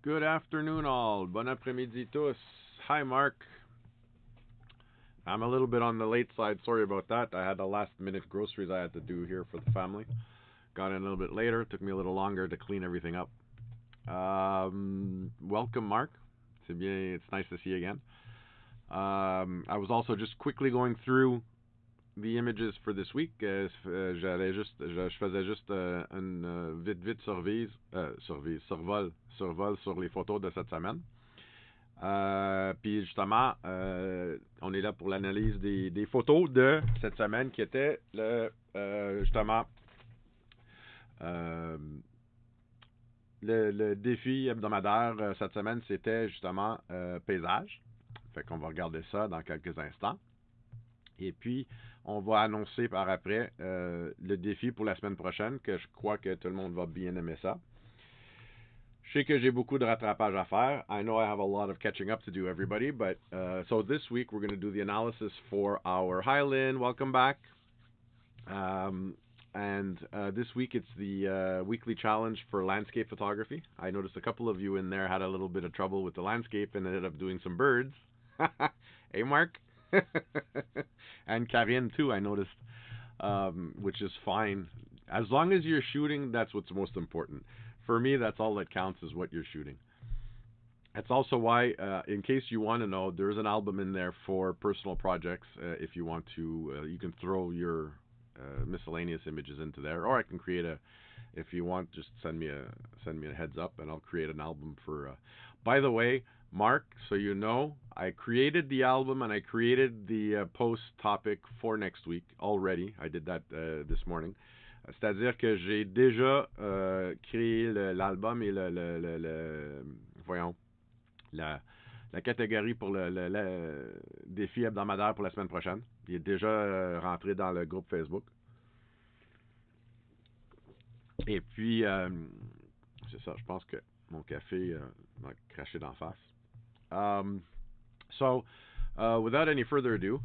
Good afternoon, all. Bon après-midi tous. Hi, Mark. I'm a little bit on the late side. Sorry about that. I had the last-minute groceries I had to do here for the family. Got in a little bit later. Took me a little longer to clean everything up. Welcome, Mark. It's nice to see you again. I was also just quickly going through the images for this week. Je faisais juste vite survol sur les photos de cette semaine. Puis justement, on est là pour l'analyse des photos de cette semaine qui était justement le défi hebdomadaire cette semaine, c'était justement Paysage. Fait qu'on va regarder ça dans quelques instants. Et puis, on va annoncer par après le défi pour la semaine prochaine, que je crois que tout le monde va bien aimer ça. Je sais que j'ai beaucoup de rattrapage à faire. I know I have a lot of catching up to do, everybody. But so this week, we're going to do the analysis for our Highland. Welcome back. And this week, it's the weekly challenge for landscape photography. I noticed a couple of you in there had a little bit of trouble with the landscape and ended up doing some birds. Hey, Mark. And Karine, too, I noticed, which is fine. As long as you're shooting, that's what's most important. For me, that's all that counts is what you're shooting. That's also why, in case you want to know, there's an album in there for personal projects. If you want to, you can throw your miscellaneous images into there, or I can create if you want, just send me a heads up, and I'll create an album for. By the way, Mark, so you know, I created the album and I created the post topic for next week already. I did that this morning. C'est-à-dire que j'ai déjà créé l'album et voyons, la catégorie pour le défi hebdomadaire pour la semaine prochaine. Il est déjà rentré dans le groupe Facebook. Et puis, c'est ça, je pense que mon café m'a craché d'en face. So, without any further ado,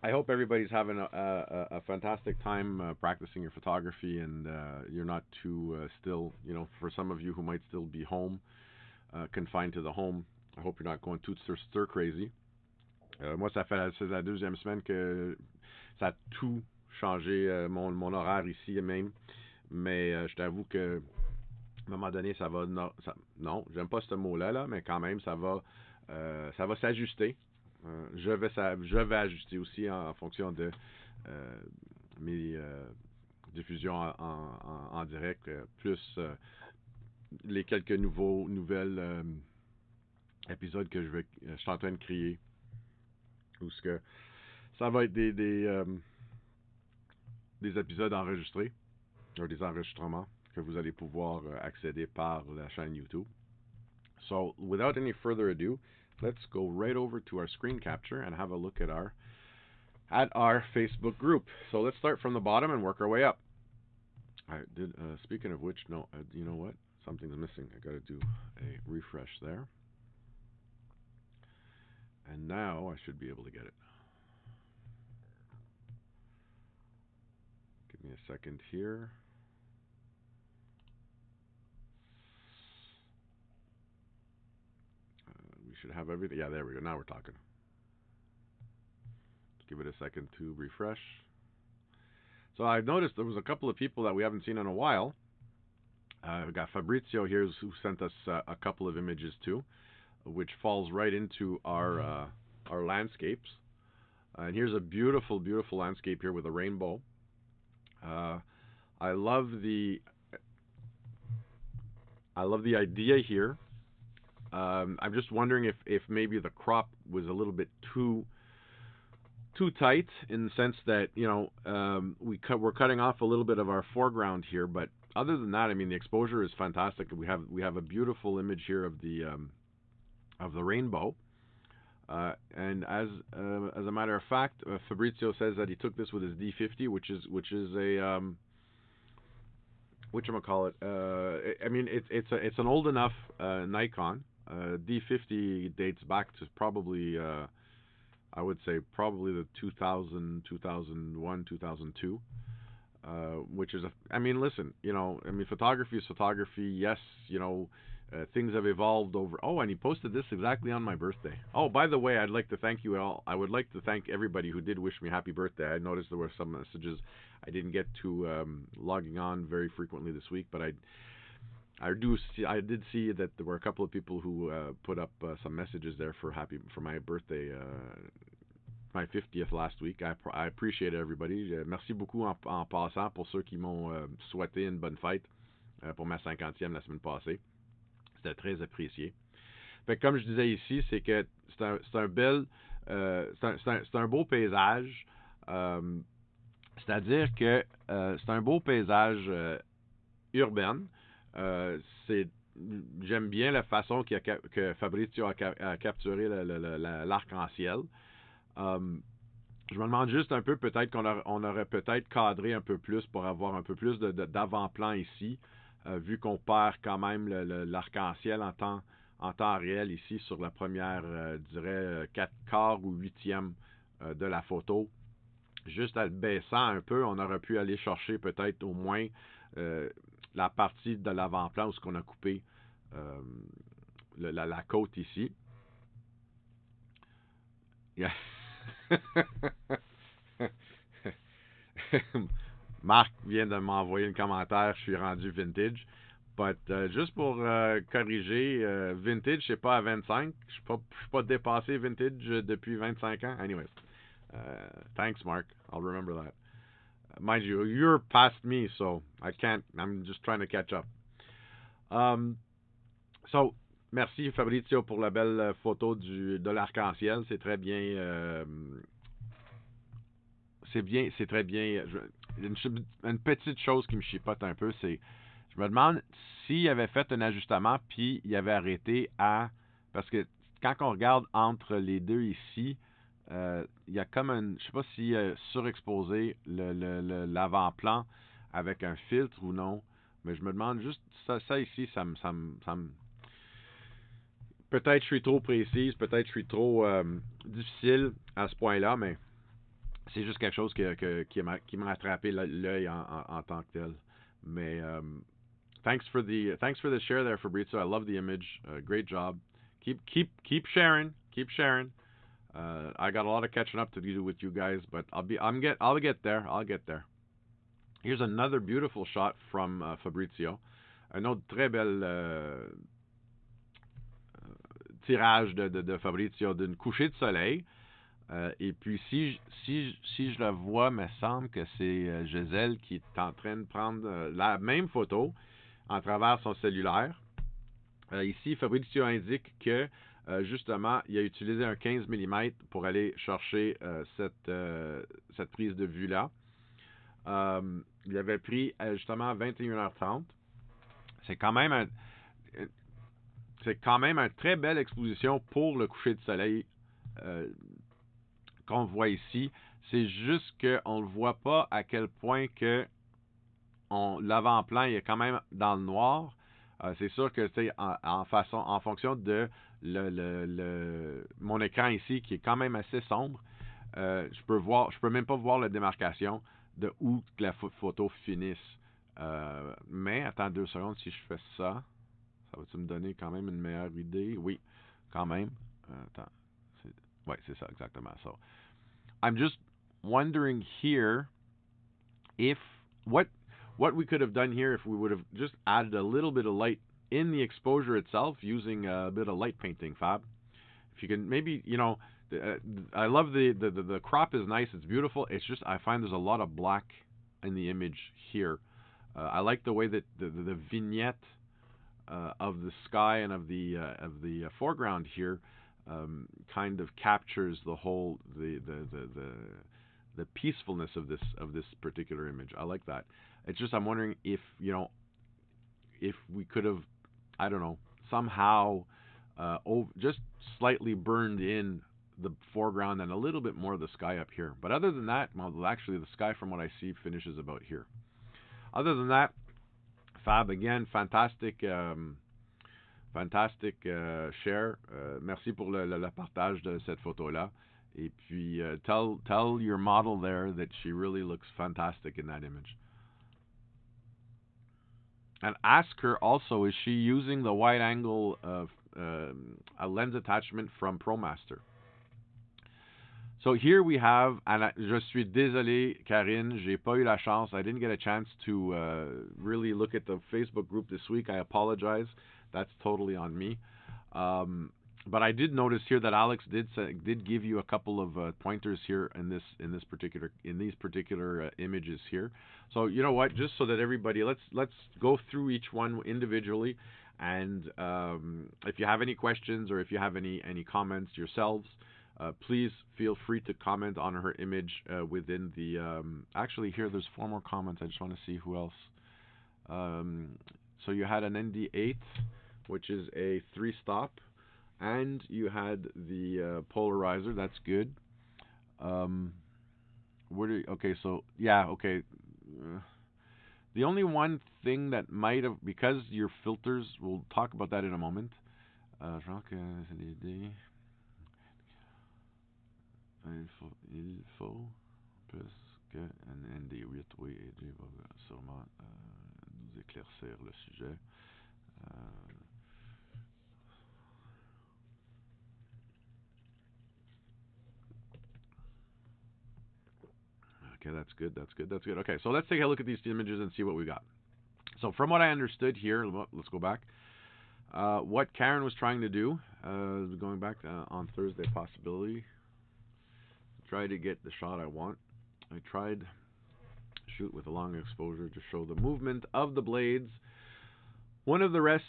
I hope everybody's having a fantastic time practicing your photography, and you're not too still, for some of you who might still be home, confined to the home, I hope you're not going too stir crazy. Moi, c'est la deuxième semaine que ça a tout changé, mon horaire ici même, mais je t'avoue que à un moment donné, ça va... Non, j'aime pas ce mot-là, mais quand même, ça va s'ajuster. Je vais ajuster aussi en fonction de mes diffusions en direct, plus les quelques nouvelles épisodes que je suis en train de créer. Où ce que ça va être des épisodes enregistrés, ou des enregistrements que vous allez pouvoir accéder par la chaîne YouTube. So, without any further ado, let's go right over to our screen capture and have a look at our Facebook group. So let's start from the bottom and work our way up. I did. Speaking of which, no, you know what? Something's missing. I got to do a refresh there, and now I should be able to get it. Give me a second here. We should have everything. Yeah, there we go. Now we're talking. Give it a second to refresh. So I've noticed there was a couple of people that we haven't seen in a while. We've got Fabrizio here who sent us a couple of images too, which falls right into our landscapes. And here's a beautiful, beautiful landscape here with a rainbow. I love the idea here. I'm just wondering if maybe the crop was a little bit too tight, in the sense that we're cutting off a little bit of our foreground here, but other than that, I mean, the exposure is fantastic. We have a beautiful image here of the rainbow, and as a matter of fact, Fabrizio says that he took this with his D50, which is a whatchamacallit. I mean, it's an old enough Nikon. D50 dates back to probably, I would say, probably the 2000, 2001, 2002. Which is, I mean, listen, photography is photography. Yes, things have evolved over. Oh, and he posted this exactly on my birthday. Oh, by the way, I'd like to thank you all. I would like to thank everybody who did wish me happy birthday. I noticed there were some messages I didn't get to logging on very frequently this week, but I did see that there were a couple of people who put up some messages there for my birthday, my 50th last week. I appreciate everybody. Merci beaucoup en passant pour ceux qui m'ont souhaité une bonne fête pour ma 50e la semaine passée. C'était très apprécié. Fait que comme je disais ici, c'est que c'est un beau paysage. C'est-à-dire que c'est un beau paysage urbain. J'aime bien la façon que Fabrizio a capturé l'arc-en-ciel. Je me demande juste un peu, peut-être qu'on aurait peut-être cadré un peu plus pour avoir un peu plus d'avant-plan ici, vu qu'on perd quand même l'arc-en-ciel en temps réel ici sur la première, je dirais, 4 quarts ou 8e de la photo. Juste en le baissant un peu, on aurait pu aller chercher peut-être au moins la partie de l'avant-plan où on a coupé la côte ici. Yeah. Marc vient de m'envoyer un commentaire, je suis rendu vintage. But, juste pour corriger, vintage, c'est pas à 25. Je suis pas dépassé vintage depuis 25 ans. Anyways, thanks Mark, I'll remember that. Mind you, you're past me, so I can't. I'm just trying to catch up. So, merci Fabrizio pour la belle photo de l'arc-en-ciel. C'est très bien. C'est très bien. Une petite chose qui me chipote un peu, c'est je me demande s'il avait fait un ajustement puis il avait arrêté parce que quand on regarde entre les deux ici, il y a comme je sais pas si surexposé l'avant-plan avec un filtre ou non, mais je me demande juste ça ici, ça me peut-être je suis trop précise, peut-être je suis trop difficile à ce point-là, mais c'est juste quelque chose qui m'a attrapé l'œil en tant que tel. Mais thanks for the share there, Fabrizio. I love the image. Great job. Keep sharing. Keep sharing. I got a lot of catching up to do with you guys, but I'll get there. I'll get there. Here's another beautiful shot from Fabrizio. Un autre très bel tirage de Fabrizio d'une couchée de soleil. Et puis, si je le vois, il me semble que c'est Gisèle qui est en train de prendre la même photo en travers son cellulaire. Ici, Fabrizio indique que, justement, il a utilisé un 15 mm pour aller chercher cette prise de vue-là. Il avait pris, justement, à 21h30. C'est quand même une très belle exposition pour le coucher de soleil qu'on voit ici. C'est juste qu'on ne le voit pas à quel point que l'avant-plan est quand même dans le noir. C'est sûr que c'est en fonction de mon écran ici qui est quand même assez sombre. Je peux même pas voir la démarcation de où que la photo finisse. Mais attends 2 secondes, si je fais ça va-tu me donner quand même une meilleure idée? Oui, quand même. Attends. Ouais, c'est ça, exactement ça. I'm just wondering here if what we could have done here if we would have just added a little bit of light in the exposure itself using a bit of light painting, Fab. If you can maybe, I love the crop is nice, it's beautiful. It's just I find there's a lot of black in the image here. I like the way that the vignette of the sky and of the foreground here kind of captures the whole the peacefulness of this particular image. I like that. It's just I'm wondering if if we could have, I don't know, somehow just slightly burned in the foreground and a little bit more of the sky up here. But other than that, well, actually the sky from what I see finishes about here. Other than that, Fab, again, fantastic share. Merci pour le partage de cette photo-là. Et puis, tell your model there that she really looks fantastic in that image. And ask her also, is she using the wide angle of a lens attachment from ProMaster? So here we have, and je suis désolé, Karine, j'ai pas eu la chance. I didn't get a chance to really look at the Facebook group this week. I apologize. That's totally on me. But I did notice here that Alex did give you a couple of pointers here in these particular images here. So you know what? Just so that everybody, let's go through each one individually, and if you have any questions or if you have any comments yourselves, please feel free to comment on her image within the. Actually, here there's 4 more comments. I just want to see who else. So you had an ND8, which is a 3-stop. And you had the polarizer. That's good. Okay, so yeah, okay. The only one thing that might have, because your filters, we'll talk about that in a moment. Il faut plus qu'un ND8, oui, AJ va sûrement nous éclaircir le sujet. Okay, that's good. Okay, so let's take a look at these images and see what we got. So from what I understood here, let's go back. What Karen was trying to do, going back on Thursday possibility, try to get the shot I want. I tried shoot with a long exposure to show the movement of the blades. The rest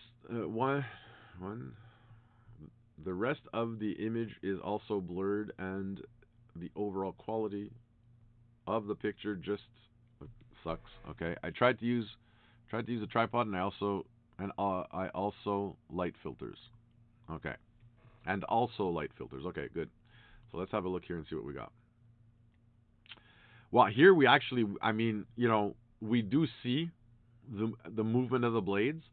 of the image is also blurred, and the overall quality of the picture just sucks. Okay, I tried to use a tripod, and I also light filters. Okay, and also light filters. Okay, good. So let's have a look here and see what we got. Well, here we actually, I mean, you know, we do see the movement of the blades,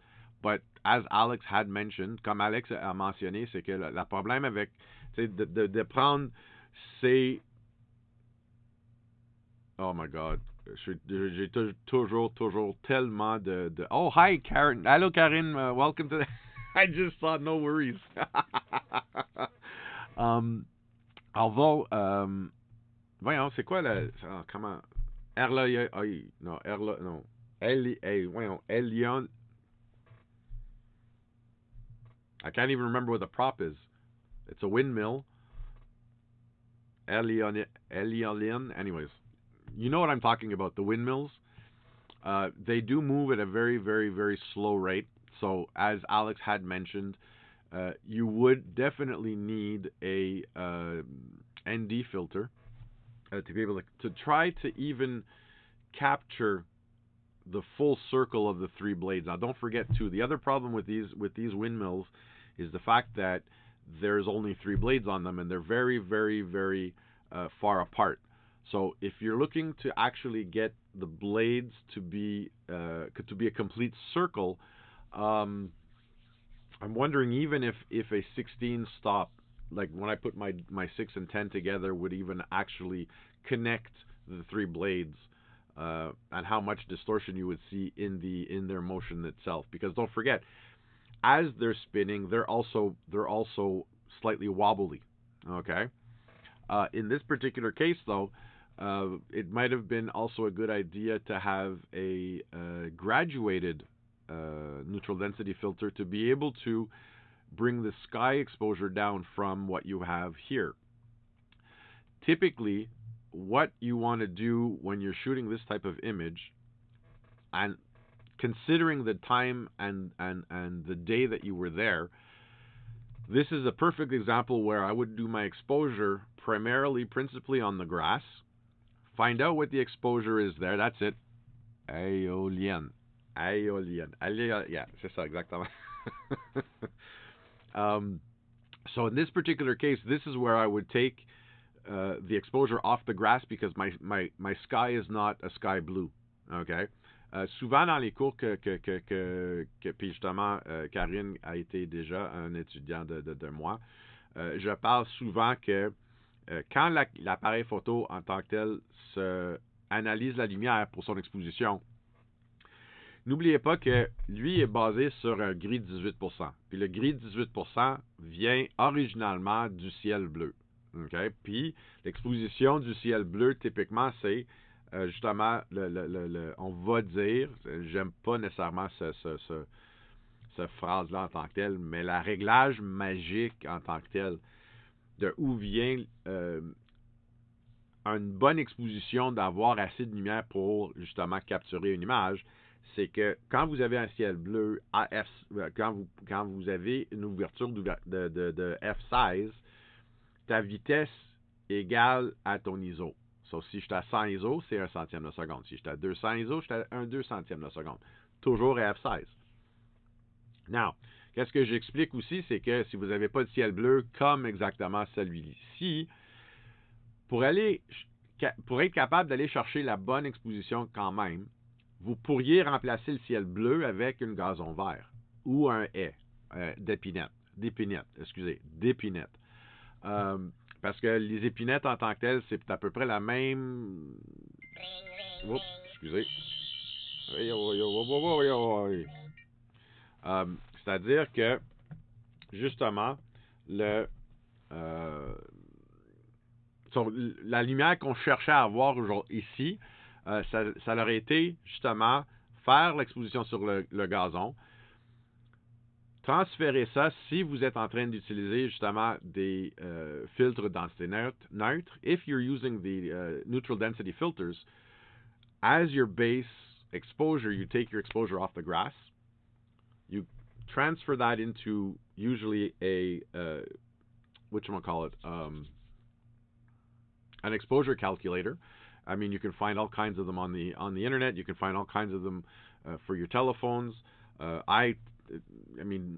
but as Alex had mentioned, comme Alex a mentionné, c'est que le problème avec de prendre ces. Oh my God. J'ai toujours tellement de. Oh, hi, Karen. Hello, Karen. Welcome to the. I just saw, no worries. Although, voyons, c'est quoi la. Comment. Non. Voyons, Elion. I can't even remember what the prop is. It's a windmill. Elion. Anyways. You know what I'm talking about, the windmills. They do move at a very, very, very slow rate. So as Alex had mentioned, you would definitely need a ND filter to be able to try to even capture the full circle of the 3 blades. Now, don't forget too, the other problem with these windmills is the fact that there's only 3 blades on them, and they're very, very, very far apart. So if you're looking to actually get the blades to be a complete circle, I'm wondering even if a 16 stop, like when I put my 6 and 10 together, would even actually connect the 3 blades, and how much distortion you would see in their motion itself. Because don't forget, as they're spinning, they're also slightly wobbly. Okay. In this particular case, though, it might have been also a good idea to have a graduated neutral density filter to be able to bring the sky exposure down from what you have here. Typically, what you want to do when you're shooting this type of image, and considering the time and the day that you were there, this is a perfect example where I would do my exposure principally on the grass. Find out what the exposure is there. That's it. Éolienne. Yeah, c'est ça, exactement. So in this particular case, this is where I would take the exposure off the grass, because my sky is not a sky blue. Okay. Souvent dans les cours que puis justement Karine a été déjà un étudiant de moi, je parle souvent que quand l'appareil photo en tant que tel analyse la lumière pour son exposition, N'oubliez pas que lui est basé sur un gris de 18%. Puis le gris de 18% vient originalement du ciel bleu. Okay? Puis l'exposition du ciel bleu, typiquement, c'est justement, on va dire, j'aime pas nécessairement cette phrase-là en tant que telle, mais le réglage magique en tant que tel, de où vient une bonne exposition d'avoir assez de lumière pour justement capturer une image, c'est que quand vous avez un ciel bleu AF, quand vous avez une ouverture de F16, ta vitesse égale à ton ISO. So, si je suis à 100 ISO, c'est 1 centième de seconde. Si je suis à 200 ISO, je suis à 1 2 centième de seconde. Toujours à F16. Now, qu'est-ce que j'explique aussi, c'est que si vous n'avez pas de ciel bleu comme exactement celui-ci, pour être capable d'aller chercher la bonne exposition quand même, vous pourriez remplacer le ciel bleu avec un gazon vert ou un haie d'épinette. Parce que les épinettes en tant que telles, c'est à peu près la même... Oups, excusez. C'est-à-dire que, justement, la lumière qu'on cherchait à avoir ici, ça aurait été, justement, faire l'exposition sur le gazon, transférer ça si vous êtes en train d'utiliser justement des filtres densité neutre. If you're using the neutral density filters, as your base exposure, you take your exposure off the grass, you transfer that into usually a whatchamacallit, an exposure calculator. I mean, you can find all kinds of them on the internet. You can find all kinds of them for your telephones. I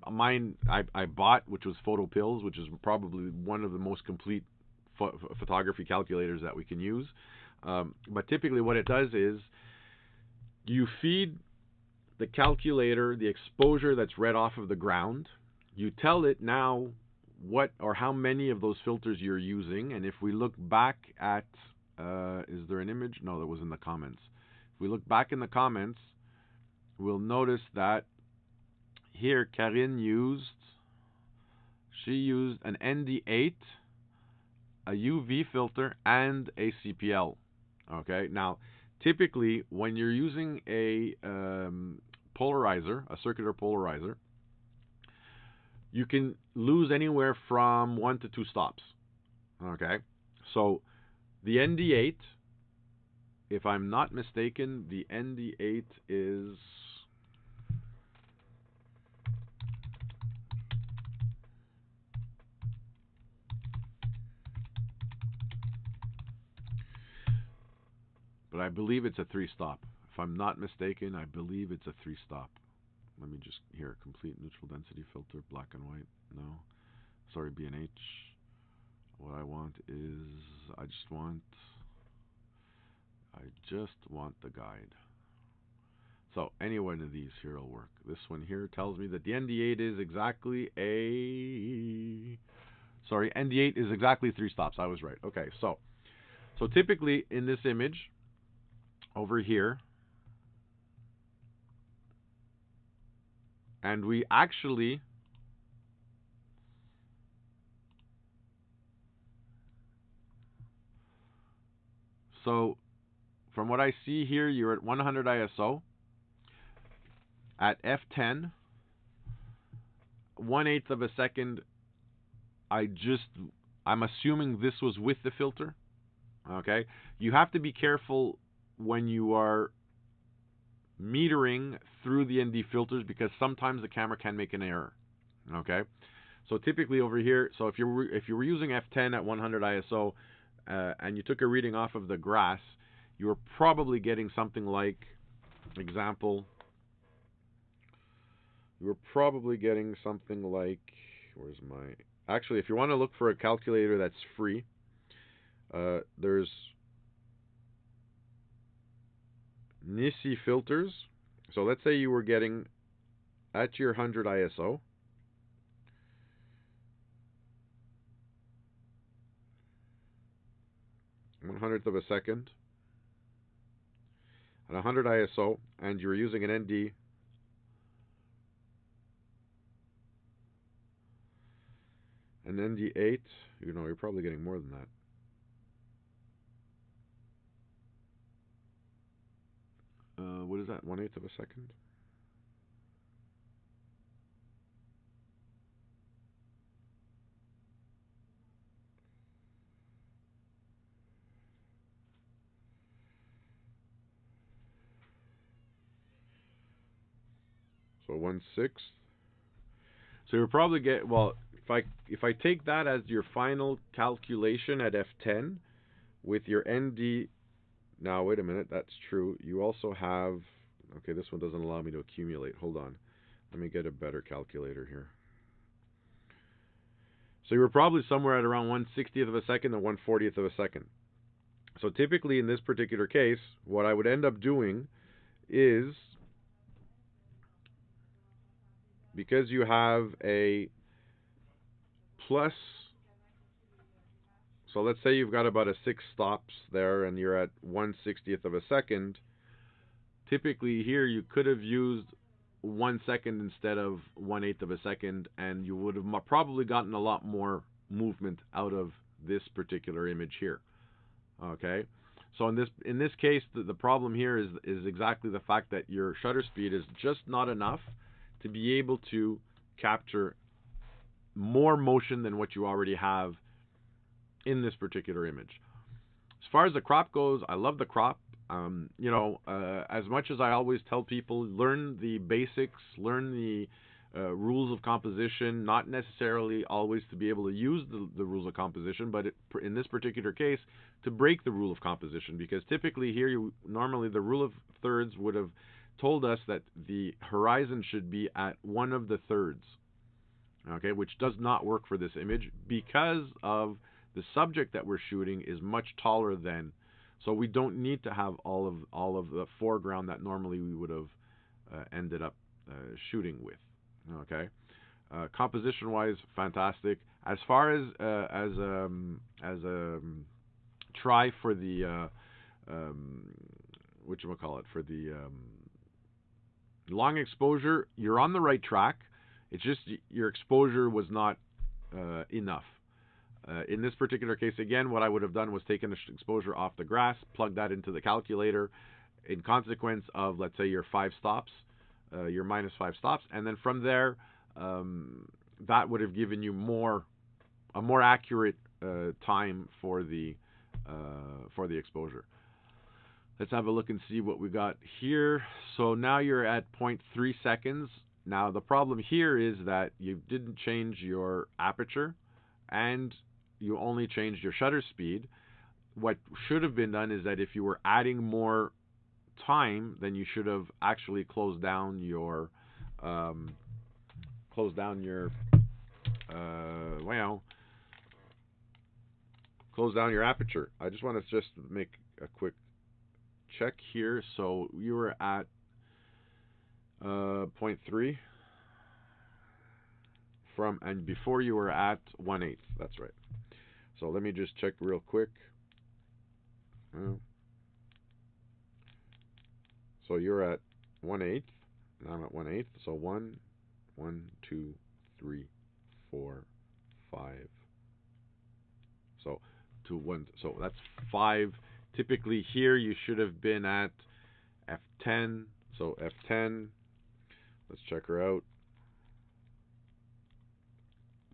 mine I bought, which was PhotoPills, which is probably one of the most complete photography calculators that we can use. But typically what it does is you feed the calculator the exposure that's read off of the ground. You tell it now what or how many of those filters you're using. And if we look back at, is there an image? No, that was in the comments. If we look back in the comments, we'll notice that here Karine used an ND8, a UV filter, and a CPL. Okay, now typically when you're using a polarizer, a circular polarizer, you can lose anywhere from 1 to 2 stops. Okay, so the ND8, if I'm not mistaken, the ND8 is... But I believe it's a 3-stop. If I'm not mistaken, I believe it's a 3-stop. Let me just here, complete neutral density filter, black and white. No. Sorry, B&H. What I want is, I just want the guide. So any one of these here will work. This one here tells me that the ND8 is exactly ND8 is exactly 3 stops. I was right. Okay, so typically in this image over here, and we actually from what I see here, you're at 100 ISO at F10, 1/8 of a second. I'm assuming this was with the filter. Okay, you have to be careful when you are metering through the ND filters because sometimes the camera can make an error. Okay, so typically over here, so if you were using F10 at 100 ISO and you took a reading off of the grass, you were probably getting something like, example, where's my... Actually, if you want to look for a calculator that's free, there's Nissi filters. So let's say you were getting at your 100 ISO. One-hundredth of a second at 100 ISO, and you're using an ND an ND8, you're probably getting more than that. What is that? 1/8 of a second? So 1/6. So you'll probably get, well, if I take that as your final calculation at F10 with your ND. Now wait a minute, that's true. You also have, okay, this one doesn't allow me to accumulate. Hold on. Let me get a better calculator here. So you were probably somewhere at around 1/60th of a second and 1/40th of a second. So typically in this particular case, what I would end up doing is, because you have a plus, so let's say you've got about a 6 stops there and you're at 1/60th of a second, typically here you could have used 1 second instead of 1/8 of a second, and you would have probably gotten a lot more movement out of this particular image here. Okay, so in this case, the problem here is exactly the fact that your shutter speed is just not enough to be able to capture more motion than what you already have in this particular image. As far as the crop goes, I love the crop. As much as I always tell people, learn the basics, learn the rules of composition, not necessarily always to be able to use the rules of composition, but in this particular case, to break the rule of composition, because typically here, normally the rule of thirds would have told us that the horizon should be at 1 of the thirds, okay, which does not work for this image because of the subject that we're shooting is much taller than, so we don't need to have all of the foreground that normally we would have ended up shooting with. Okay, composition-wise, fantastic. As far as a try for the whatchamacallit, for the long exposure, you're on the right track. It's just your exposure was not enough. In this particular case, again, what I would have done was taken the exposure off the grass, plugged that into the calculator, in consequence of, let's say, your 5 stops, your -5 stops, and then from there, that would have given you a more accurate time for the exposure. Let's have a look and see what we got here. So now you're at 0.3 seconds. Now the problem here is that you didn't change your aperture and you only changed your shutter speed. What should have been done is that if you were adding more time, then you should have actually closed down your close down your aperture. I just want to just make a quick check here. So you were at 0.3 and before you were at 1/8. That's right. So let me just check real quick. So you're at 1/8. Now I'm at 1/8. So 1, 2, 3, 4, 5. So to 1. So that's 5. Typically here you should have been at F10. So F10. Let's check her out.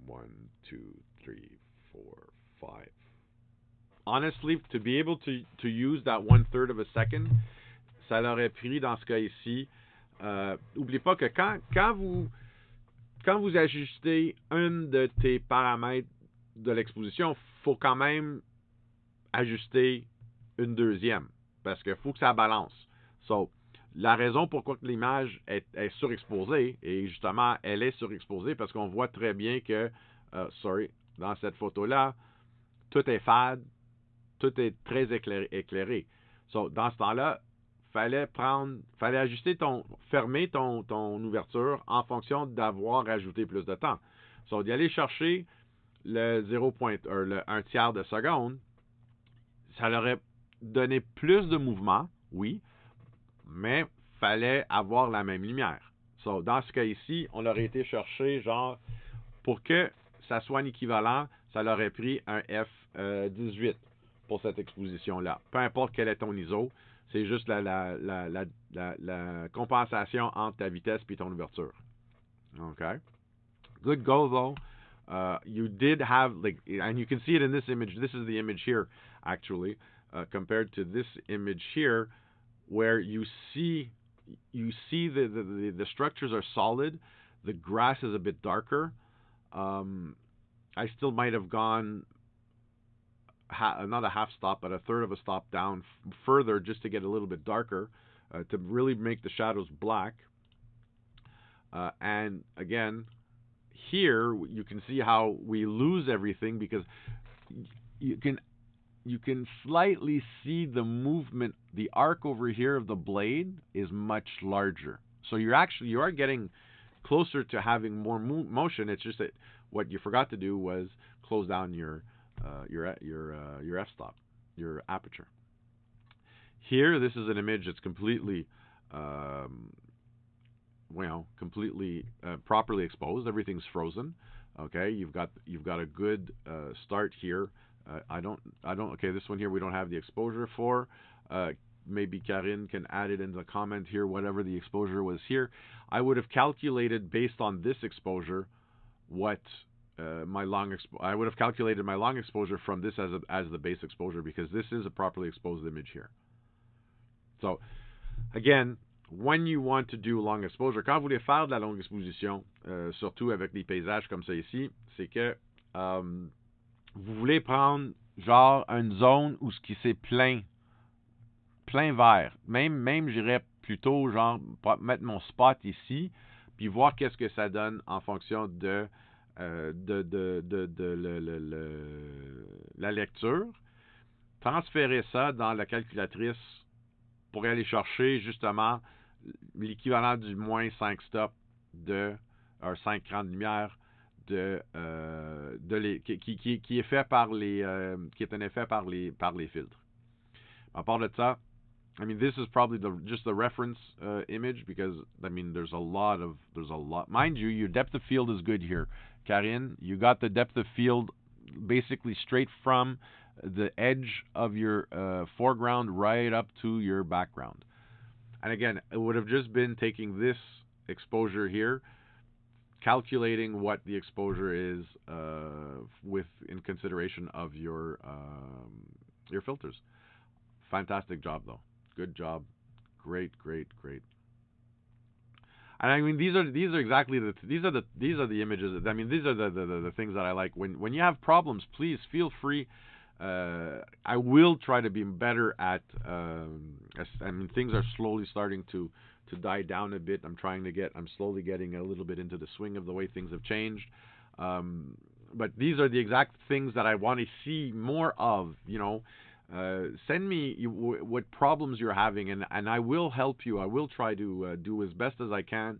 1, 2, 3, 4, 5. Honestly, to be able to use that 1/3 of a second, ça l'aurait pris dans ce cas ici. Oublie pas que quand vous ajustez un de tes paramètres de l'exposition, faut quand même ajuster une deuxième parce qu'il faut que ça balance. So, la raison pourquoi l'image est surexposée, et justement, elle est surexposée parce qu'on voit très bien que, dans cette photo-là, tout est fade, tout est très éclairé. So, dans ce temps-là, fallait ajuster fermer ton ouverture en fonction d'avoir ajouté plus de temps. So, d'y aller chercher le 1 tiers de seconde, ça leur aurait donné plus de mouvement, oui, mais fallait avoir la même lumière. So, dans ce cas ici, on aurait été chercher genre pour que ça soit un équivalent, ça leur aurait pris un F18 pour cette exposition-là. Peu importe quel est ton ISO, c'est juste la compensation entre ta vitesse et ton ouverture. Okay? Good goal, though. You did have, like, and you can see it in this image. This is the image here, actually, compared to this image here, where you see the structures are solid. The grass is a bit darker. I still might have gone not a half stop, but a third of a stop down further just to get a little bit darker, to really make the shadows black. And again, here you can see how we lose everything because you can slightly see the movement. The arc over here of the blade is much larger. So you are getting closer to having more motion. It's just that what you forgot to do was close down your f-stop, your aperture. Here, this is an image that's completely, completely properly exposed. Everything's frozen. Okay, you've got a good start here. Okay, this one here we don't have the exposure for. Maybe Karine can add it in the comment here, whatever the exposure was here. I would have calculated based on this exposure what I would have calculated my long exposure from this as the base exposure, because this is a properly exposed image here. So, again, when you want to do long exposure, quand vous voulez faire de la longue exposition, surtout avec des paysages comme ça ici, c'est que vous voulez prendre genre une zone où ce qui c'est plein vert. Même j'irais plutôt genre mettre mon spot ici, puis voir qu'est-ce que ça donne en fonction de la lecture. Transférer ça dans la calculatrice pour aller chercher justement l'équivalent du moins 5 stops de 5 crans de lumière qui est fait par qui est un effet par les filtres. À part de ça, I mean, this is probably just the reference image, because I mean there's a lot. Mind you, your depth of field is good here, Karine. You got the depth of field basically straight from the edge of your foreground right up to your background. And again, it would have just been taking this exposure here, calculating what the exposure is in consideration of your filters. Fantastic job, though. Good job. Great. And I mean, these are the images. I mean, these are the things that I like. When you have problems, please feel free. I will try to be better at. I mean, things are slowly starting to die down a bit. I'm slowly getting a little bit into the swing of the way things have changed. But these are the exact things that I want to see more of. You know. Send me what problems you're having, and I will help you. I will try to do as best as I can.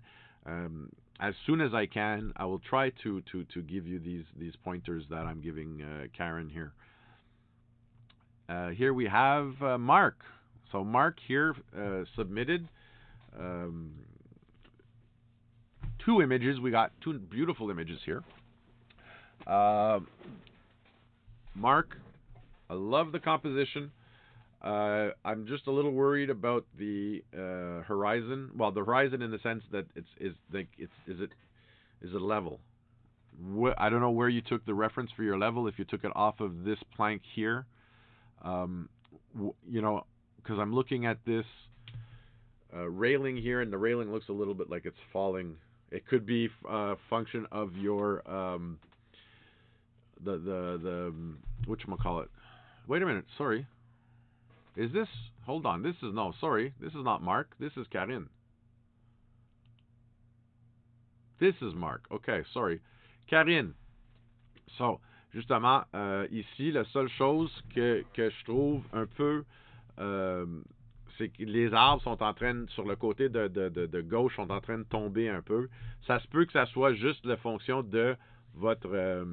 As soon as I can, I will try to give you these pointers that I'm giving Karen here. Here we have Mark. So Mark here submitted 2 images. We got 2 beautiful images here. Mark, I love the composition. I'm just a little worried about the horizon. Well, the horizon in the sense that is it level? I don't know where you took the reference for your level. If you took it off of this plank here, because I'm looking at this railing here, and the railing looks a little bit like it's falling. It could be a function of your the whatchamacallit. Wait a minute, sorry. Is this... Hold on, this is not Mark. This is Karine. This is Mark. Okay, sorry. Karine. So, justement, ici, la seule chose que je trouve un peu... c'est que les arbres sont en train, sur le côté de gauche, sont en train de tomber un peu. Ça se peut que ça soit juste la fonction de votre...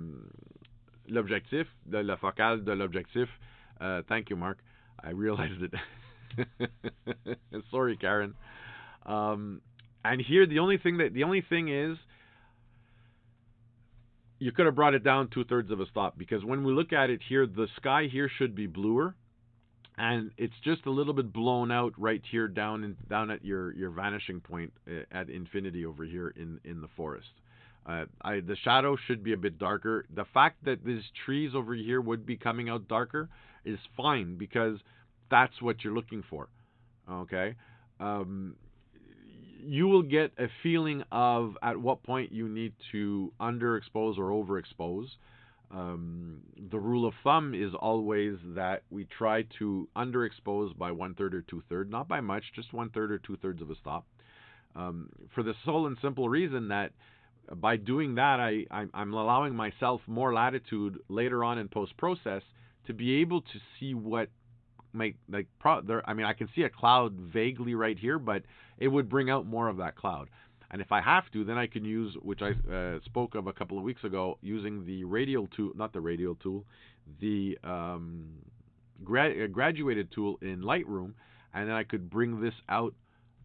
l'objectif, de la focale de l'objectif. Thank you, Mark. I realized it. Sorry, Karen. And here, the only thing is, you could have brought it down 2/3 of a stop, because when we look at it here, the sky here should be bluer, and it's just a little bit blown out right here down at your vanishing point at infinity over here in the forest. The shadow should be a bit darker. The fact that these trees over here would be coming out darker is fine, because that's what you're looking for. Okay. You will get a feeling of at what point you need to underexpose or overexpose. The rule of thumb is always that we try to underexpose by 1/3 or 2/3, not by much, just 1/3 or 2/3 of a stop. For the sole and simple reason that by doing that, I'm allowing myself more latitude later on in post-process to be able to see what I can see a cloud vaguely right here, but it would bring out more of that cloud. And if I have to, then I can use, which I spoke of a couple of weeks ago, using the radial tool, not the radial tool, the graduated tool in Lightroom, and then I could bring this out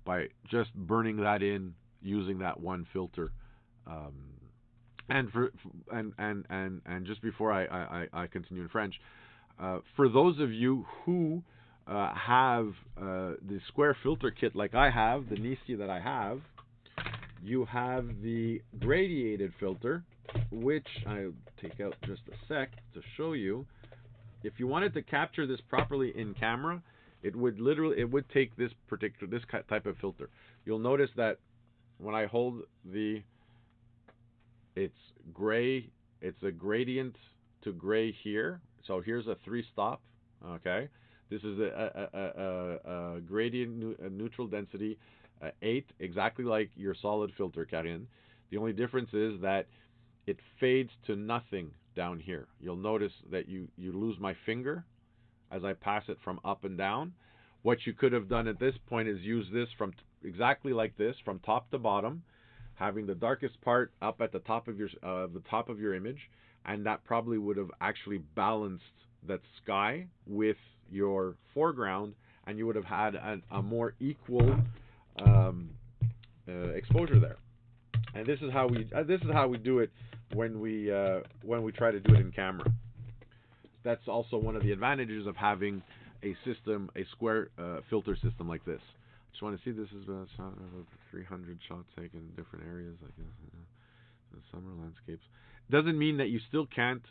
by just burning that in using that one filter. And just before I continue in French, for those of you who have the square filter kit like I have, the Nisi that I have, you have the gradiated filter, which I'll take out just a sec to show you. If you wanted to capture this properly in camera, it would take this type of filter. You'll notice that when I hold it's gray, it's a gradient to gray here. So here's a 3-stop. Okay, this is a gradient neutral density 8, exactly like your solid filter, Karine. The only difference is that it fades to nothing down here. You'll notice that you lose my finger as I pass it from up and down. What you could have done at this point is use this from exactly like this, from top to bottom, having the darkest part up at the top of your image, and that probably would have actually balanced that sky with your foreground, and you would have had a more equal exposure there. And this is how we do it when we try to do it in camera. That's also one of the advantages of having a square filter system like this. Just want to see, this is about 300 shots taken in different areas, like this, the summer landscapes. Doesn't mean that you still can't.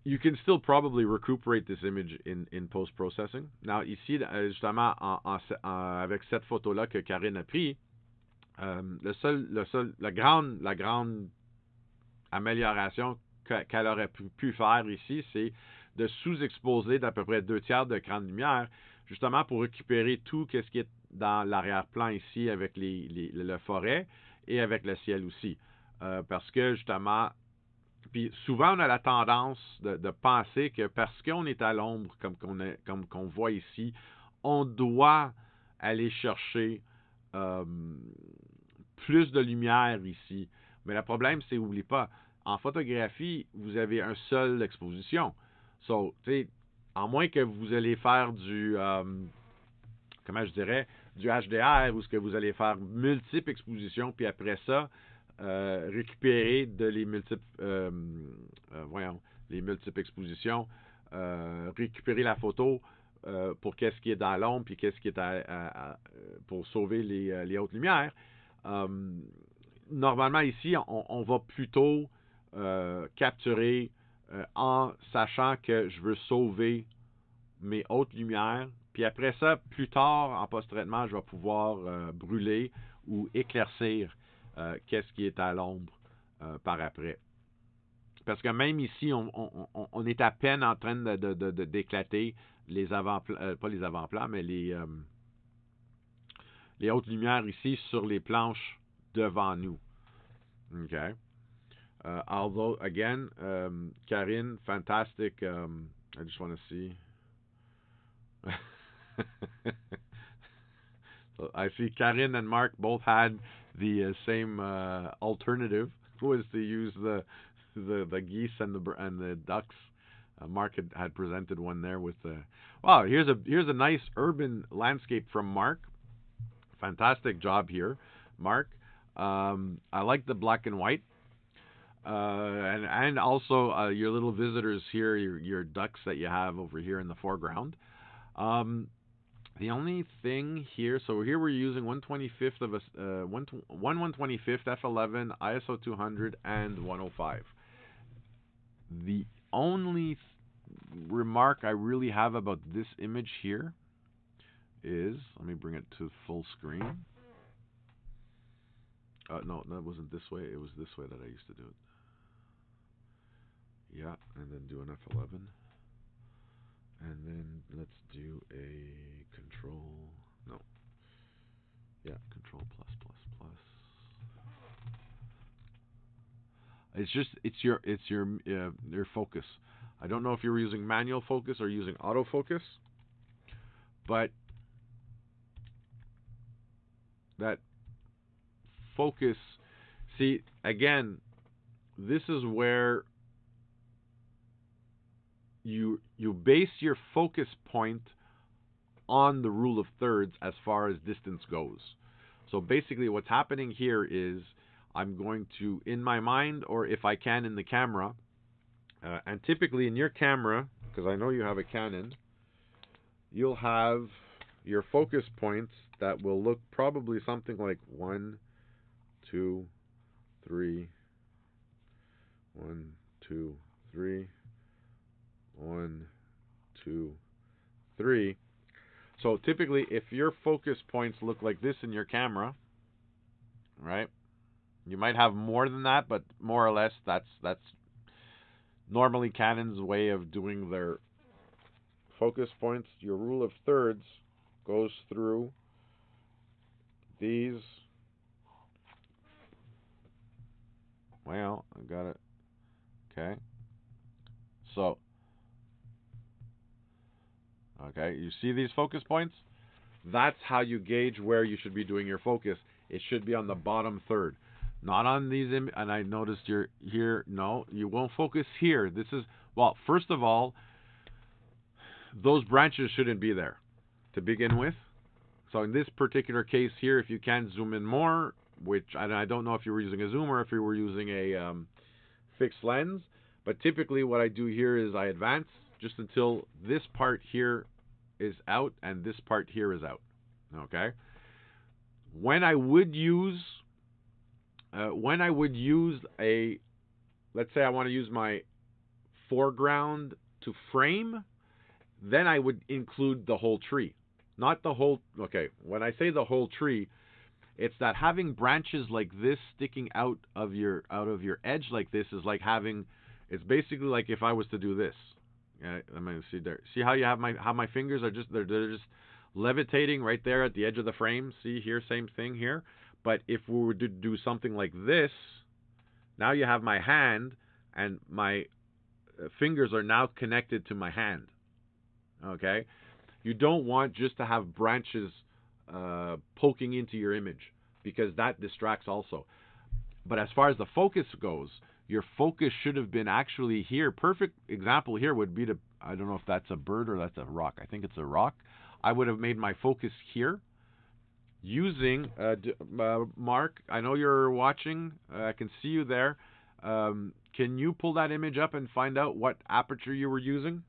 You can still probably recuperate this image in post-processing. Now ici, justement, avec cette photo-là que Karine a pris, la grande amélioration qu'elle aurait pu faire ici, c'est de sous-exposer d'à peu près 2/3 de écran de lumière, justement pour récupérer tout ce qui est dans l'arrière-plan ici avec la forêt et avec le ciel aussi. Parce que justement, puis souvent on a la tendance de penser que parce qu'on est à l'ombre, comme qu'on voit ici, on doit aller chercher plus de lumière ici. Mais le problème, c'est, n'oublie pas, en photographie, vous avez une seule exposition. So, tu sais, à moins que vous allez faire du HDR, ou ce que vous allez faire multiples expositions, puis après ça, récupérer les multiples expositions, récupérer la photo pour qu'est-ce qui est dans l'ombre, puis qu'est-ce qui est pour sauver les hautes lumières. Normalement ici, on va plutôt capturer en sachant que je veux sauver mes hautes lumières. Puis après ça, plus tard, en post-traitement, je vais pouvoir brûler ou éclaircir qu'est-ce qui est à l'ombre par après. Parce que même ici, on est à peine en train d'éclater les avant-plans, pas les avant-plans, mais les hautes lumières ici sur les planches devant nous. Okay. Although, again, Karine, fantastic. I just want to see. So I see Karine and Mark both had the same alternative, was to use the geese and the ducks. Mark had presented one there with the. Wow, here's a nice urban landscape from Mark. Fantastic job here, Mark. I like the black and white. And also your little visitors here, your ducks that you have over here in the foreground. Um, the only thing here, so here we're using 1/25th of a 1/125th f11 ISO 200 and 105. The only remark I really have about this image here is, let me bring it to full screen. No, that wasn't this way. It was this way that I used to do it. Yeah, and then do an F11. And then let's do a control. No. Yeah, control plus plus plus. It's your focus. I don't know if you're using manual focus or using autofocus, but that focus. See, again, this is where you base your focus point on the rule of thirds as far as distance goes. So basically what's happening here is I'm going to, in my mind, or if I can in the camera, and typically in your camera, because I know you have a Canon, you'll have your focus points that will look probably something like 1, 2, 3, 1, 2, 3, 1, 2, 3. So typically, if your focus points look like this in your camera, right? You might have more than that, but more or less, that's normally Canon's way of doing their focus points. Your rule of thirds goes through these. Well, I got it. Okay. So, okay, you see these focus points? That's how you gauge where you should be doing your focus. It should be on the bottom third, not on these. And I noticed you're here. No, you won't focus here. This is, well, first of all, those branches shouldn't be there to begin with. So in this particular case here, if you can zoom in more, which I don't know if you were using a zoom or if you were using a fixed lens, but typically what I do here is I advance just until this part here is out and this part here is out. Okay. When I would use a, let's say I want to use my foreground to frame, then I would include the whole tree, not the whole. Okay. When I say the whole tree, it's that having branches like this sticking out of your edge like this is like having. It's basically like if I was to do this. Let me see there. See how you have my fingers are just they're just levitating right there at the edge of the frame. See here, same thing here. But if we were to do something like this, now you have my hand and my fingers are now connected to my hand. Okay, you don't want just to have branches poking into your image because that distracts also. But as far as the focus goes, your focus should have been actually here. Perfect example here would be to, I don't know if that's a bird or that's a rock. I think it's a rock. I would have made my focus here using, Mark, I know you're watching. I can see you there. Can you pull that image up and find out what aperture you were using?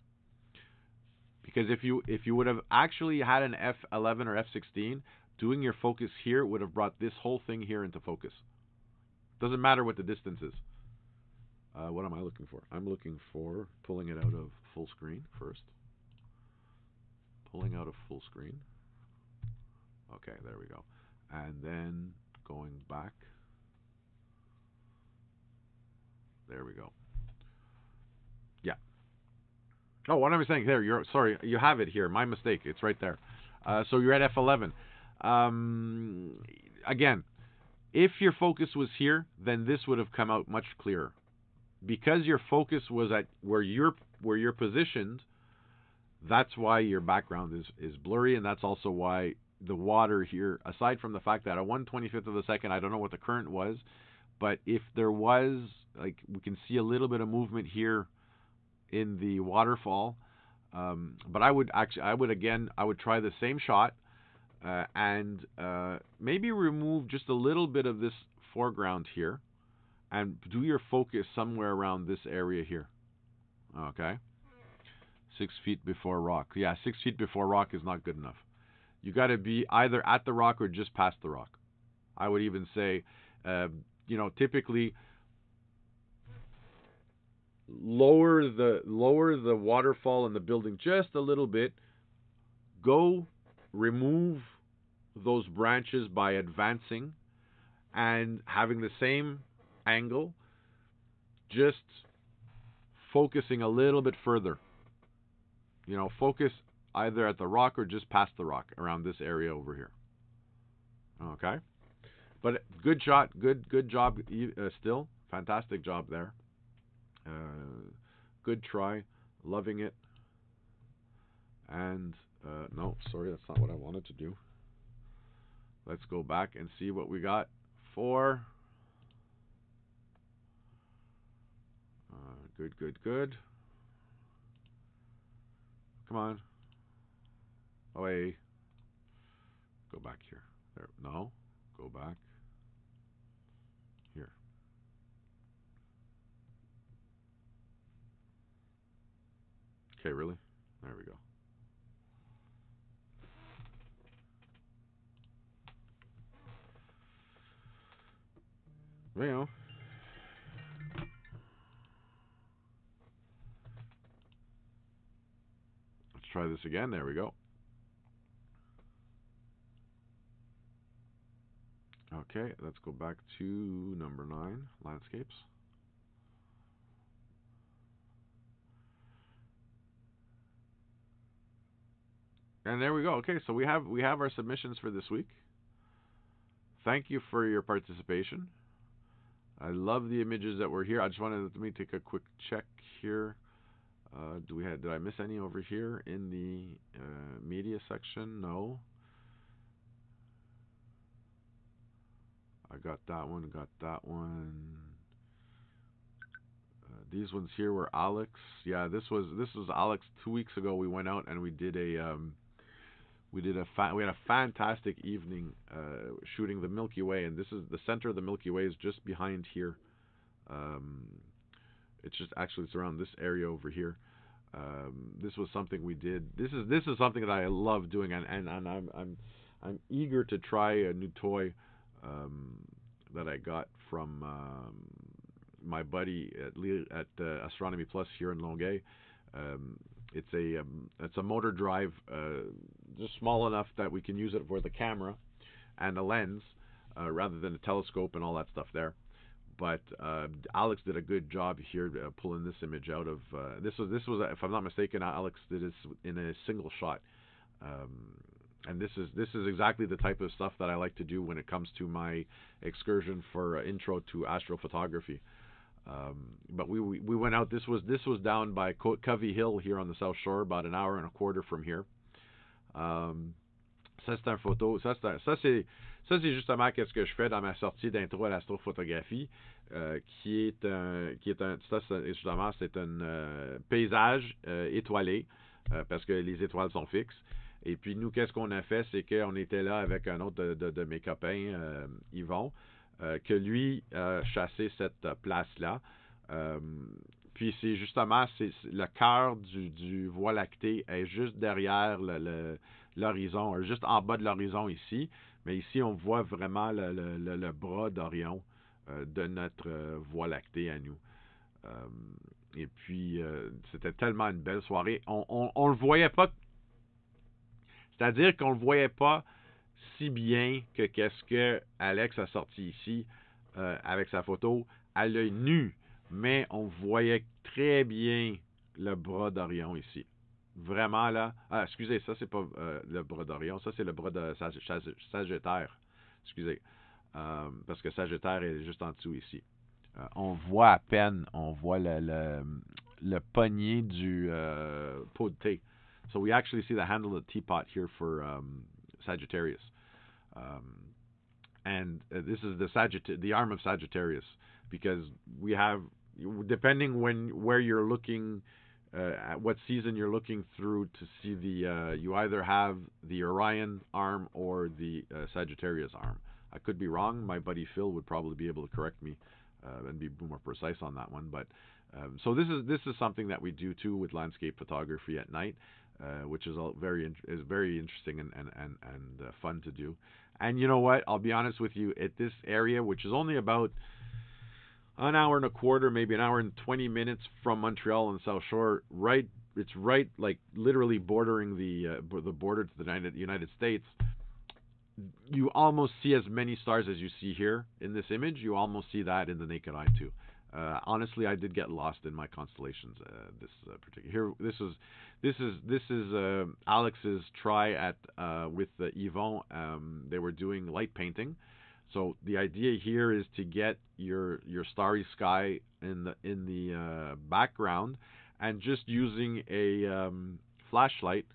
Because if you would have actually had an f11 or f16, doing your focus here would have brought this whole thing here into focus. Doesn't matter what the distance is. What am I looking for? I'm looking for pulling it out of full screen first. Pulling out of full screen. Okay, there we go. And then going back. There we go. Yeah. Oh, what am I saying? There, sorry, you have it here. My mistake. It's right there. So you're at F11. Again, if your focus was here, then this would have come out much clearer. Because your focus was at where you're positioned, that's why your background is blurry, and that's also why the water here, aside from the fact that at 1/25th of a second, I don't know what the current was, but if there was, like, we can see a little bit of movement here in the waterfall. But I would try the same shot and maybe remove just a little bit of this foreground here and do your focus somewhere around this area here. Okay? 6 feet before rock. Yeah, 6 feet before rock is not good enough. You got to be either at the rock or just past the rock. I would even say, typically lower the waterfall in the building just a little bit. Go remove those branches by advancing and having the same angle, just focusing a little bit further. Focus either at the rock or just past the rock around this area over here. Okay? But good shot, good job still. Fantastic job there. Good try. Loving it. And, no, sorry, that's not what I wanted to do. Let's go back and see what we got for. Good. Come on. Away. Go back here. There. No. Go back. Here. Okay, really? There we go. Well, let's try this again. There we go. Okay, let's go back to number 9, landscapes. And there we go. Okay, so we have our submissions for this week. Thank you for your participation. I love the images that were here. I just wanted let me take a quick check here. Did I miss any over here in the media section? No. I got that one. These ones here were Alex. Yeah, this was Alex 2 weeks ago. We went out and we had a fantastic evening shooting the Milky Way, and this is the center of the Milky Way is just behind here. It's around this area over here. This was something we did. This is something that I love doing, and I'm eager to try a new toy that I got from my buddy at Astronomy Plus here in Longueuil. It's a motor drive, just small enough that we can use it for the camera and a lens rather than a telescope and all that stuff there. But Alex did a good job here pulling this image out of this was if I'm not mistaken, Alex did this in a single shot. And this is exactly the type of stuff that I like to do when it comes to my excursion for intro to astrophotography. But we went out. This was down by Covey Hill here on the South Shore, about an hour and a quarter from here. Ça c'est un photo. Ça c'est justement qu'est-ce que je fais dans ma sortie d'intro à l'astrophotographie, qui est un ça justement c'est un paysage étoilé parce que les étoiles sont fixes. Et puis nous, qu'est-ce qu'on a fait, c'est qu'on était là avec un autre de mes copains, Yvon, que lui chassait cette place-là. Puis c'est justement le cœur du Voie lactée est juste derrière l'horizon, juste en bas de l'horizon ici. Mais ici, on voit vraiment le bras d'Orion de notre Voie lactée à nous. Et puis, c'était tellement une belle soirée. On le voyait pas. C'est-à-dire qu'on le voyait pas si bien que qu'est-ce que Alex a sorti ici avec sa photo à l'œil nu, mais on voyait très bien le bras d'Orion ici. Vraiment là. Ah, excusez, ça c'est pas le bras d'Orion, ça c'est le bras de Sagittaire. Excusez. Parce que Sagittaire est juste en dessous ici. On voit à peine, on voit le poignet du pot de thé. So we actually see the handle of the teapot here for Sagittarius. And this is the arm of Sagittarius, because we have, depending where you're looking, at what season you're looking through to see you either have the Orion arm or the Sagittarius arm. I could be wrong. My buddy Phil would probably be able to correct me and be more precise on that one. But so this is something that we do too with landscape photography at night, which is very interesting and fun to do. And you know what? I'll be honest with you. At this area, which is only about an hour and a quarter, maybe an hour and 20 minutes from Montreal and South Shore, it's right, like literally bordering the border to the United States. You almost see as many stars as you see here in this image. You almost see that in the naked eye too. Honestly, I did get lost in my constellations. This particular here. This is Alex's try at with Yvon. They were doing light painting. So the idea here is to get your starry sky in the background, and just using a flashlight,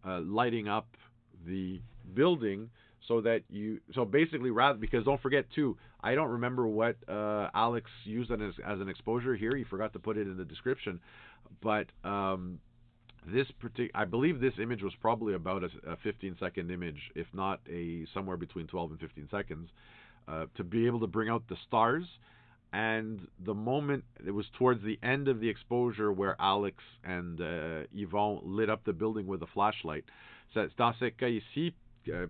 lighting up the building. So basically, rather, because don't forget too, I don't remember what Alex used as an exposure here. He forgot to put it in the description, but I believe this image was probably about a 15-second image, if not somewhere between 12 and 15 seconds, to be able to bring out the stars. And the moment, it was towards the end of the exposure where Alex and Yvon lit up the building with a flashlight. C'est dans ce cas ici.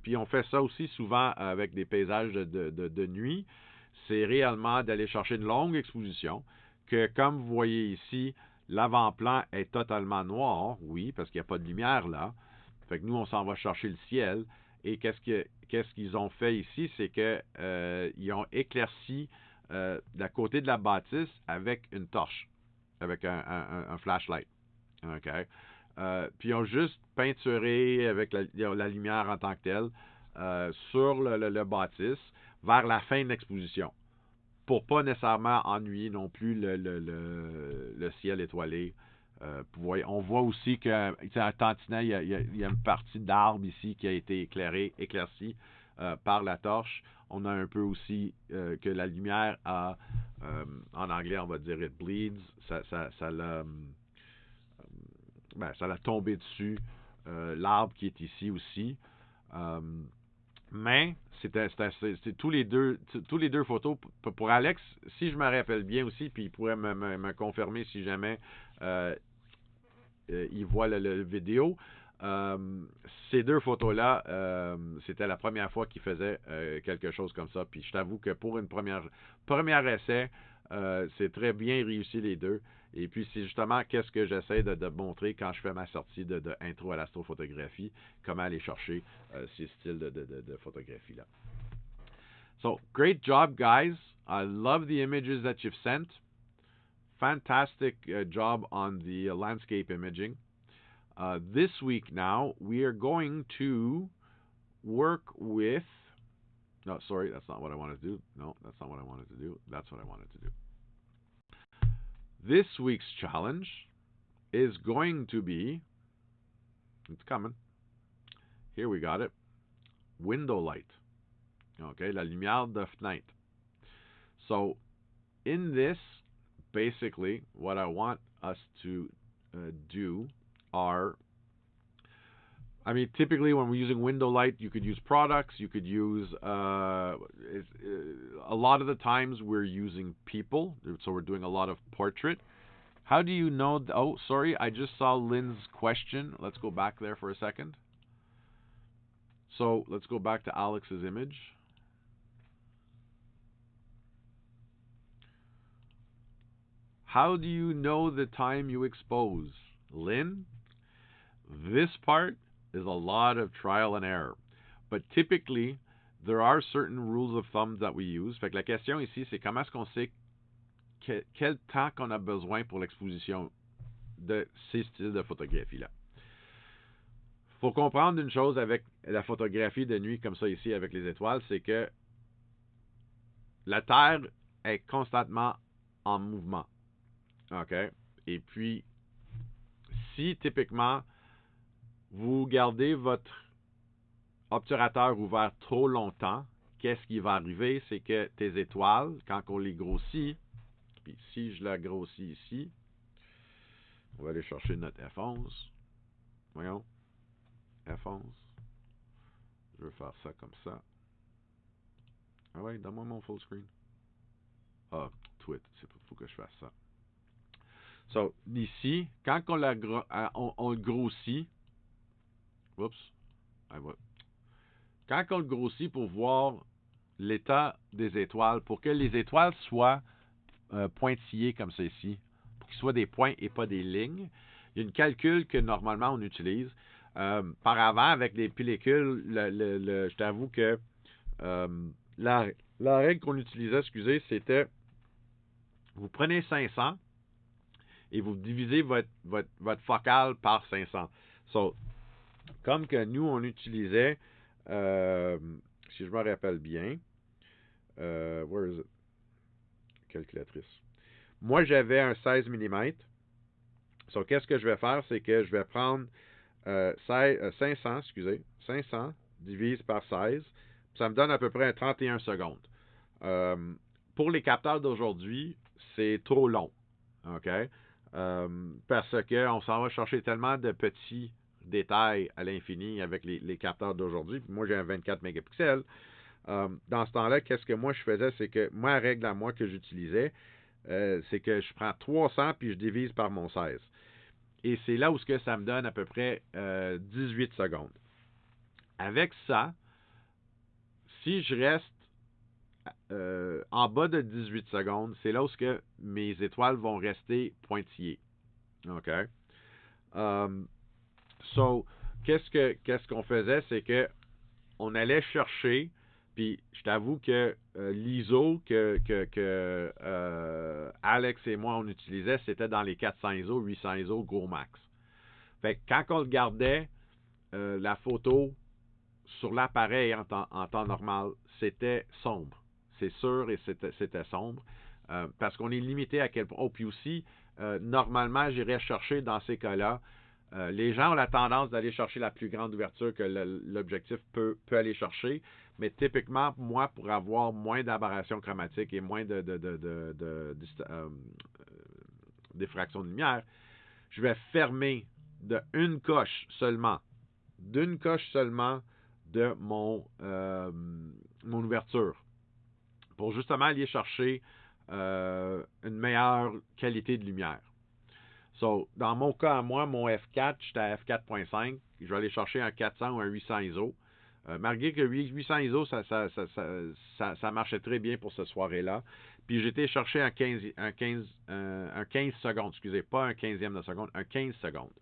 Puis on fait ça aussi souvent avec des paysages de nuit. C'est réellement d'aller chercher une longue exposition que, comme vous voyez ici, l'avant-plan est totalement noir, oui, parce qu'il n'y a pas de lumière là. Fait que nous, on s'en va chercher le ciel. Et qu'est-ce qu'ils ont fait ici, c'est que ils ont éclairci d'à côté de la bâtisse avec une torche, avec un flashlight. Okay? Puis ils ont juste peinturé avec la lumière en tant que telle sur le bâtisse vers la fin de l'exposition, pour pas nécessairement ennuyer non plus le ciel étoilé. On voit aussi que à Tantinet, il y a une partie d'arbre ici qui a été éclaircie par la torche. On a un peu aussi que la lumière a, en anglais on va dire it bleeds, ça l'a tombé dessus, l'arbre qui est ici aussi. Mais c'était tous les deux photos. Pour Alex, si je me rappelle bien aussi, puis il pourrait me confirmer si jamais il voit la vidéo. Ces deux photos-là, c'était la première fois qu'il faisait quelque chose comme ça. Puis je t'avoue que pour une première essai, c'est très bien réussi les deux. Et puis c'est justement qu'est-ce que j'essaie de montrer quand je fais ma sortie de intro à l'astrophotographie, comment aller chercher ces styles de photographie-là. So, great job, guys. I love the images that you've sent. Fantastic job on the landscape imaging. This week now, we are going to work with... No, sorry, that's not what I wanted to do. No, that's not what I wanted to do. That's what I wanted to do. This week's challenge is going to be... It's coming. Here we got it. Window light. Okay, la lumière de fenêtre. So, in this, basically, what I want us to do are, I mean, typically when we're using window light, you could use products, you could use, a lot of the times we're using people, so we're doing a lot of portrait. How do you know, oh, sorry, I just saw Lynn's question. Let's go back there for a second. So, let's go back to Alex's image. How do you know the time you expose? Lynn, this part is a lot of trial and error. But typically, there are certain rules of thumb that we use. Fait que la question ici, c'est comment est-ce qu'on sait quel temps qu'on a besoin pour l'exposition de ces styles de photographie-là. Il faut comprendre une chose avec la photographie de nuit, comme ça ici avec les étoiles, c'est que la Terre est constamment en mouvement. OK? Et puis, si typiquement, vous gardez votre obturateur ouvert trop longtemps, qu'est-ce qui va arriver? C'est que tes étoiles, quand on les grossit, puis si je la grossis ici, on va aller chercher notre F11. Voyons. F11. Je vais faire ça comme ça. Ah ouais, donne-moi mon full screen. Ah, tweet, faut que je fasse ça. So, ici, quand on le grossit, oups, quand on le grossit pour voir l'état des étoiles, pour que les étoiles soient pointillées comme ceci, pour qu'ils soient des points et pas des lignes, il y a une calcul que normalement on utilise. Par avant, avec des pellicules, je t'avoue que la, la règle qu'on utilisait, excusez, c'était vous prenez 500 et vous divisez votre focale par 500. So, comme que nous, on utilisait, si je me rappelle bien, where is it? Calculatrice. Moi, j'avais un 16 mm. So, qu'est-ce que je vais faire? C'est que je vais prendre 500, excusez, 500 divise par 16. Ça me donne à peu près 31 secondes. Pour les capteurs d'aujourd'hui, c'est trop long. OK? Parce qu'on s'en va chercher tellement de petits détails à l'infini avec les capteurs d'aujourd'hui. Moi, j'ai un 24 mégapixels. Dans ce temps-là, qu'est-ce que moi je faisais? C'est que ma règle à moi que j'utilisais, c'est que je prends 300 puis je divise par mon 16. Et c'est là où ce que ça me donne à peu près 18 secondes. Avec ça, si je reste en bas de 18 secondes, c'est là où ce que mes étoiles vont rester pointillées. OK? So, qu'est-ce qu'on faisait? C'est que on allait chercher, puis je t'avoue que l'ISO que Alex et moi on utilisait, c'était dans les 400 ISO, 800 ISO, gros max. Fait que quand on regardait la photo sur l'appareil en temps normal, c'était sombre. C'est sûr, et c'était sombre. Parce qu'on est limité à quel point. Oh, puis aussi, normalement, j'irais chercher dans ces cas-là. Les gens ont la tendance d'aller chercher la plus grande ouverture que l'objectif peut aller chercher. Mais typiquement, moi, pour avoir moins d'aberration chromatique et moins d'effraction de lumière, je vais fermer d'une coche seulement de mon ouverture pour justement aller chercher une meilleure qualité de lumière. So, dans mon cas à moi, mon F4, j'étais à F4.5. Je vais aller chercher un 400 ou un 800 ISO. Malgré que 800 ISO, ça marchait très bien pour cette soirée-là. Puis j'étais chercher un 15 secondes, excusez, pas un 15e de seconde, un 15 secondes.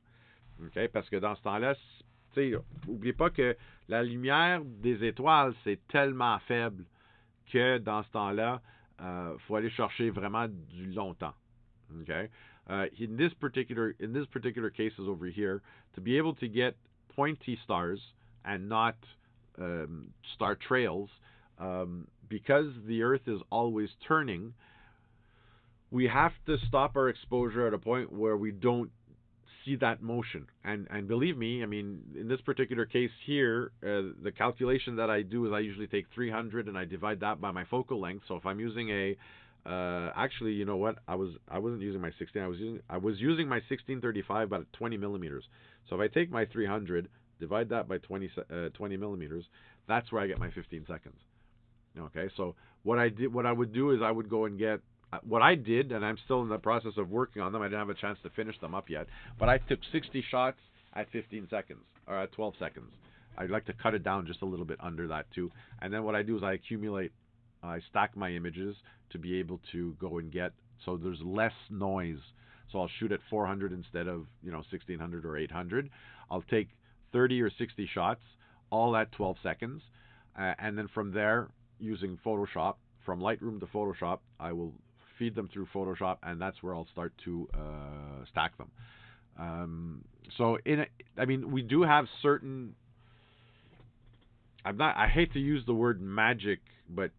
Okay? Parce que dans ce temps-là, n'oubliez pas que la lumière des étoiles, c'est tellement faible que dans ce temps-là, faut aller chercher vraiment du longtemps. Okay? In this particular cases over here, to be able to get pointy stars and not star trails, because the Earth is always turning, we have to stop our exposure at a point where we don't see that motion. And believe me, I mean, in this particular case here, the calculation that I do is I usually take 300 and I divide that by my focal length. So if I'm using a actually, you know what? I wasn't using my 16. I was using my 1635, but at 20 millimeters. So if I take my 300, divide that by 20 millimeters, that's where I get my 15 seconds. Okay, so what I would do is I would go and get what I did, and I'm still in the process of working on them. I didn't have a chance to finish them up yet, but I took 60 shots at 15 seconds or at 12 seconds. I'd like to cut it down just a little bit under that too. And then what I do is I stack my images to be able to go and get, so there's less noise. So I'll shoot at 400 instead of 1600 or 800. I'll take 30 or 60 shots, all at 12 seconds, and then from there, using Photoshop, from Lightroom to Photoshop, I will feed them through Photoshop, and that's where I'll start to stack them. So we do have certain. I hate to use the word magic, but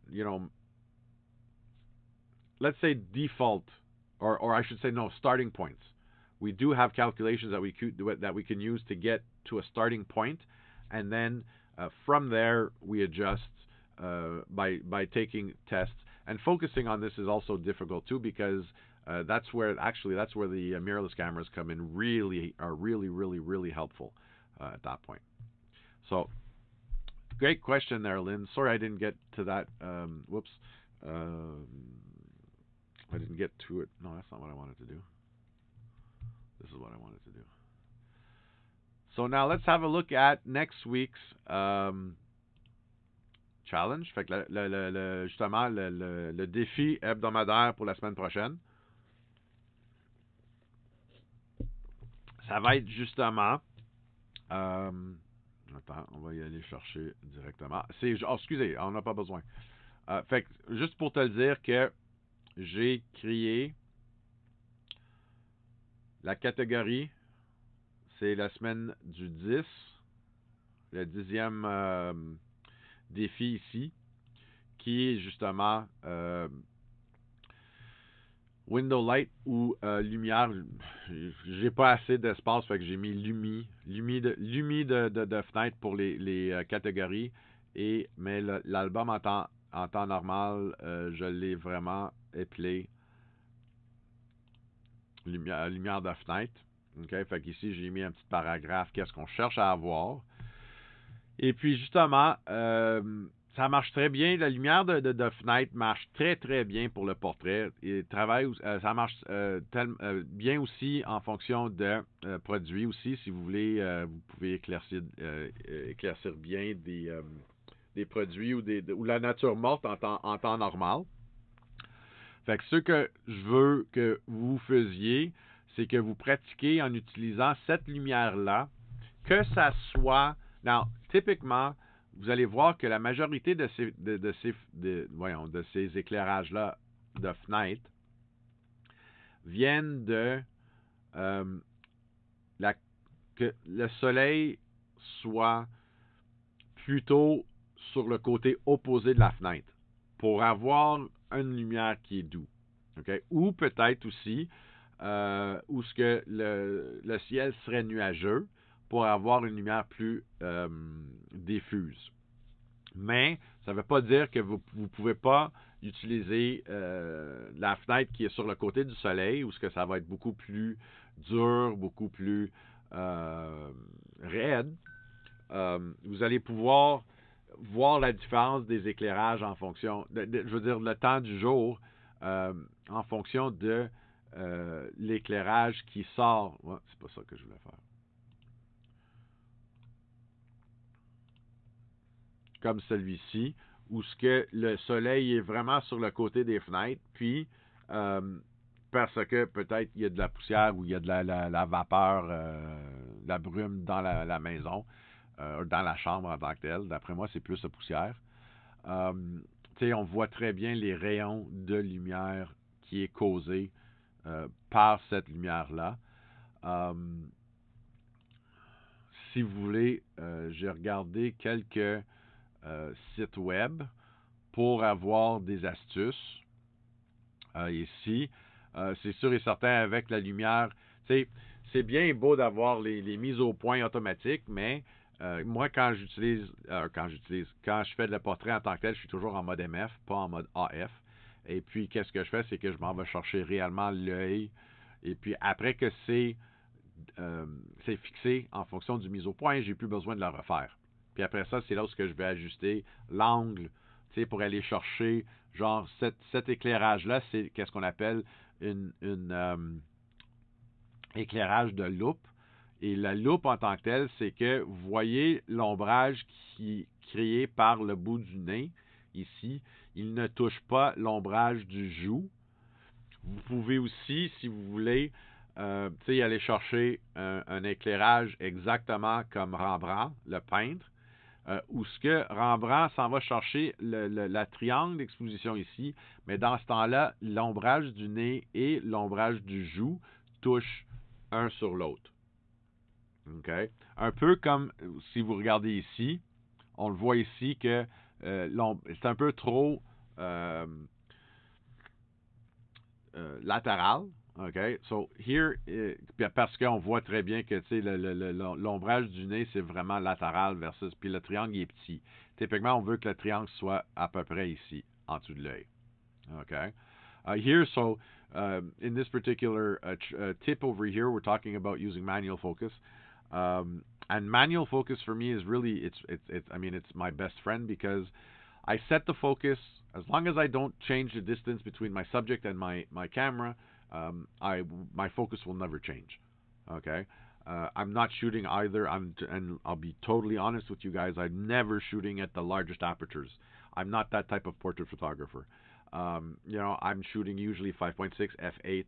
let's say default, or I should say no, starting points. We do have calculations that we can use to get to a starting point, and then from there we adjust by taking tests. And focusing on this is also difficult too, because that's where the mirrorless cameras come in. Really helpful at that point. So great question there, Lynn. Sorry I didn't get to that. Whoops. I didn't get to it. No, that's not what I wanted to do. This is what I wanted to do. So now let's have a look at next week's challenge. Fait que justement, le défi hebdomadaire pour la semaine prochaine. Ça va être justement... attends, on va y aller chercher directement. Excusez, on n'a pas besoin. Fait que, juste pour te le dire que j'ai créé la catégorie, c'est la semaine du 10, le 10e défi ici, qui est justement Window Light ou lumière. J'ai pas assez d'espace, fait que j'ai mis Lumi de fenêtre pour les catégories. Mais l'album en temps normal, je l'ai vraiment appelé lumière de fenêtre. Okay? Fait qu'ici, j'ai mis un petit paragraphe, qu'est-ce qu'on cherche à avoir. Et puis justement, ça marche très bien. La lumière de fenêtre marche très, très bien pour le portrait. Ça marche bien aussi en fonction de produits aussi. Si vous voulez, vous pouvez éclaircir bien des produits ou la nature morte en temps normal. Fait que ce que je veux que vous faisiez, c'est que vous pratiquiez en utilisant cette lumière-là, que ça soit... Now, typiquement, vous allez voir que la majorité de ces éclairages-là de fenêtre viennent de que le soleil soit plutôt sur le côté opposé de la fenêtre pour avoir une lumière qui est douce. Okay? Ou peut-être aussi où ce que le ciel serait nuageux pour avoir une lumière plus diffuse. Mais ça ne veut pas dire que vous ne pouvez pas utiliser la fenêtre qui est sur le côté du soleil, où ce que ça va être beaucoup plus dur, beaucoup plus raide. Vous allez pouvoir voir la différence des éclairages en fonction, je veux dire, le temps du jour en fonction de l'éclairage qui sort. Ouais, c'est pas ça que je voulais faire. Comme celui-ci, où ce que le soleil est vraiment sur le côté des fenêtres, puis parce que peut-être il y a de la poussière ou il y a de la vapeur, la brume dans la maison, dans la chambre en tant que telle. D'après moi, c'est plus la poussière. On voit très bien les rayons de lumière qui est causé par cette lumière-là. Si vous voulez, j'ai regardé quelques sites web pour avoir des astuces. Ici, c'est sûr et certain avec la lumière. C'est bien beau d'avoir les mises au point automatiques, mais moi, quand je fais le portrait en tant que tel, je suis toujours en mode MF, pas en mode AF. Et puis, qu'est-ce que je fais? C'est que je m'en vais chercher réellement l'œil. Et puis, après que c'est fixé en fonction du mise au point, j'ai plus besoin de le refaire. Puis après ça, c'est là où je vais ajuster l'angle, pour aller chercher, genre, cet éclairage-là, c'est qu'est-ce qu'on appelle une éclairage de loupe. Et la loupe en tant que telle, c'est que vous voyez l'ombrage qui est créé par le bout du nez, ici. Il ne touche pas l'ombrage du joug. Vous pouvez aussi, si vous voulez, aller chercher un éclairage exactement comme Rembrandt, le peintre, où ce que Rembrandt s'en va chercher la triangle d'exposition ici, mais dans ce temps-là, l'ombrage du nez et l'ombrage du joug touchent un sur l'autre. Okay? Un peu comme si vous regardez ici, on le voit ici que c'est un peu trop latéral. Okay? So here, parce qu'on voit très bien que l'ombrage du nez, c'est vraiment latéral versus, puis le triangle il est petit. Typiquement, on veut que le triangle soit à peu près ici, en dessous de l'œil. Okay? Here, so in this particular tip over here, we're talking about using manual focus. And manual focus for me is really it's my best friend because I set the focus as long as I don't change the distance between my subject and my camera. My focus will never change. Okay. I'm not shooting either. And I'll be totally honest with you guys. I'm never shooting at the largest apertures. I'm not that type of portrait photographer. I'm shooting usually 5.6 f8.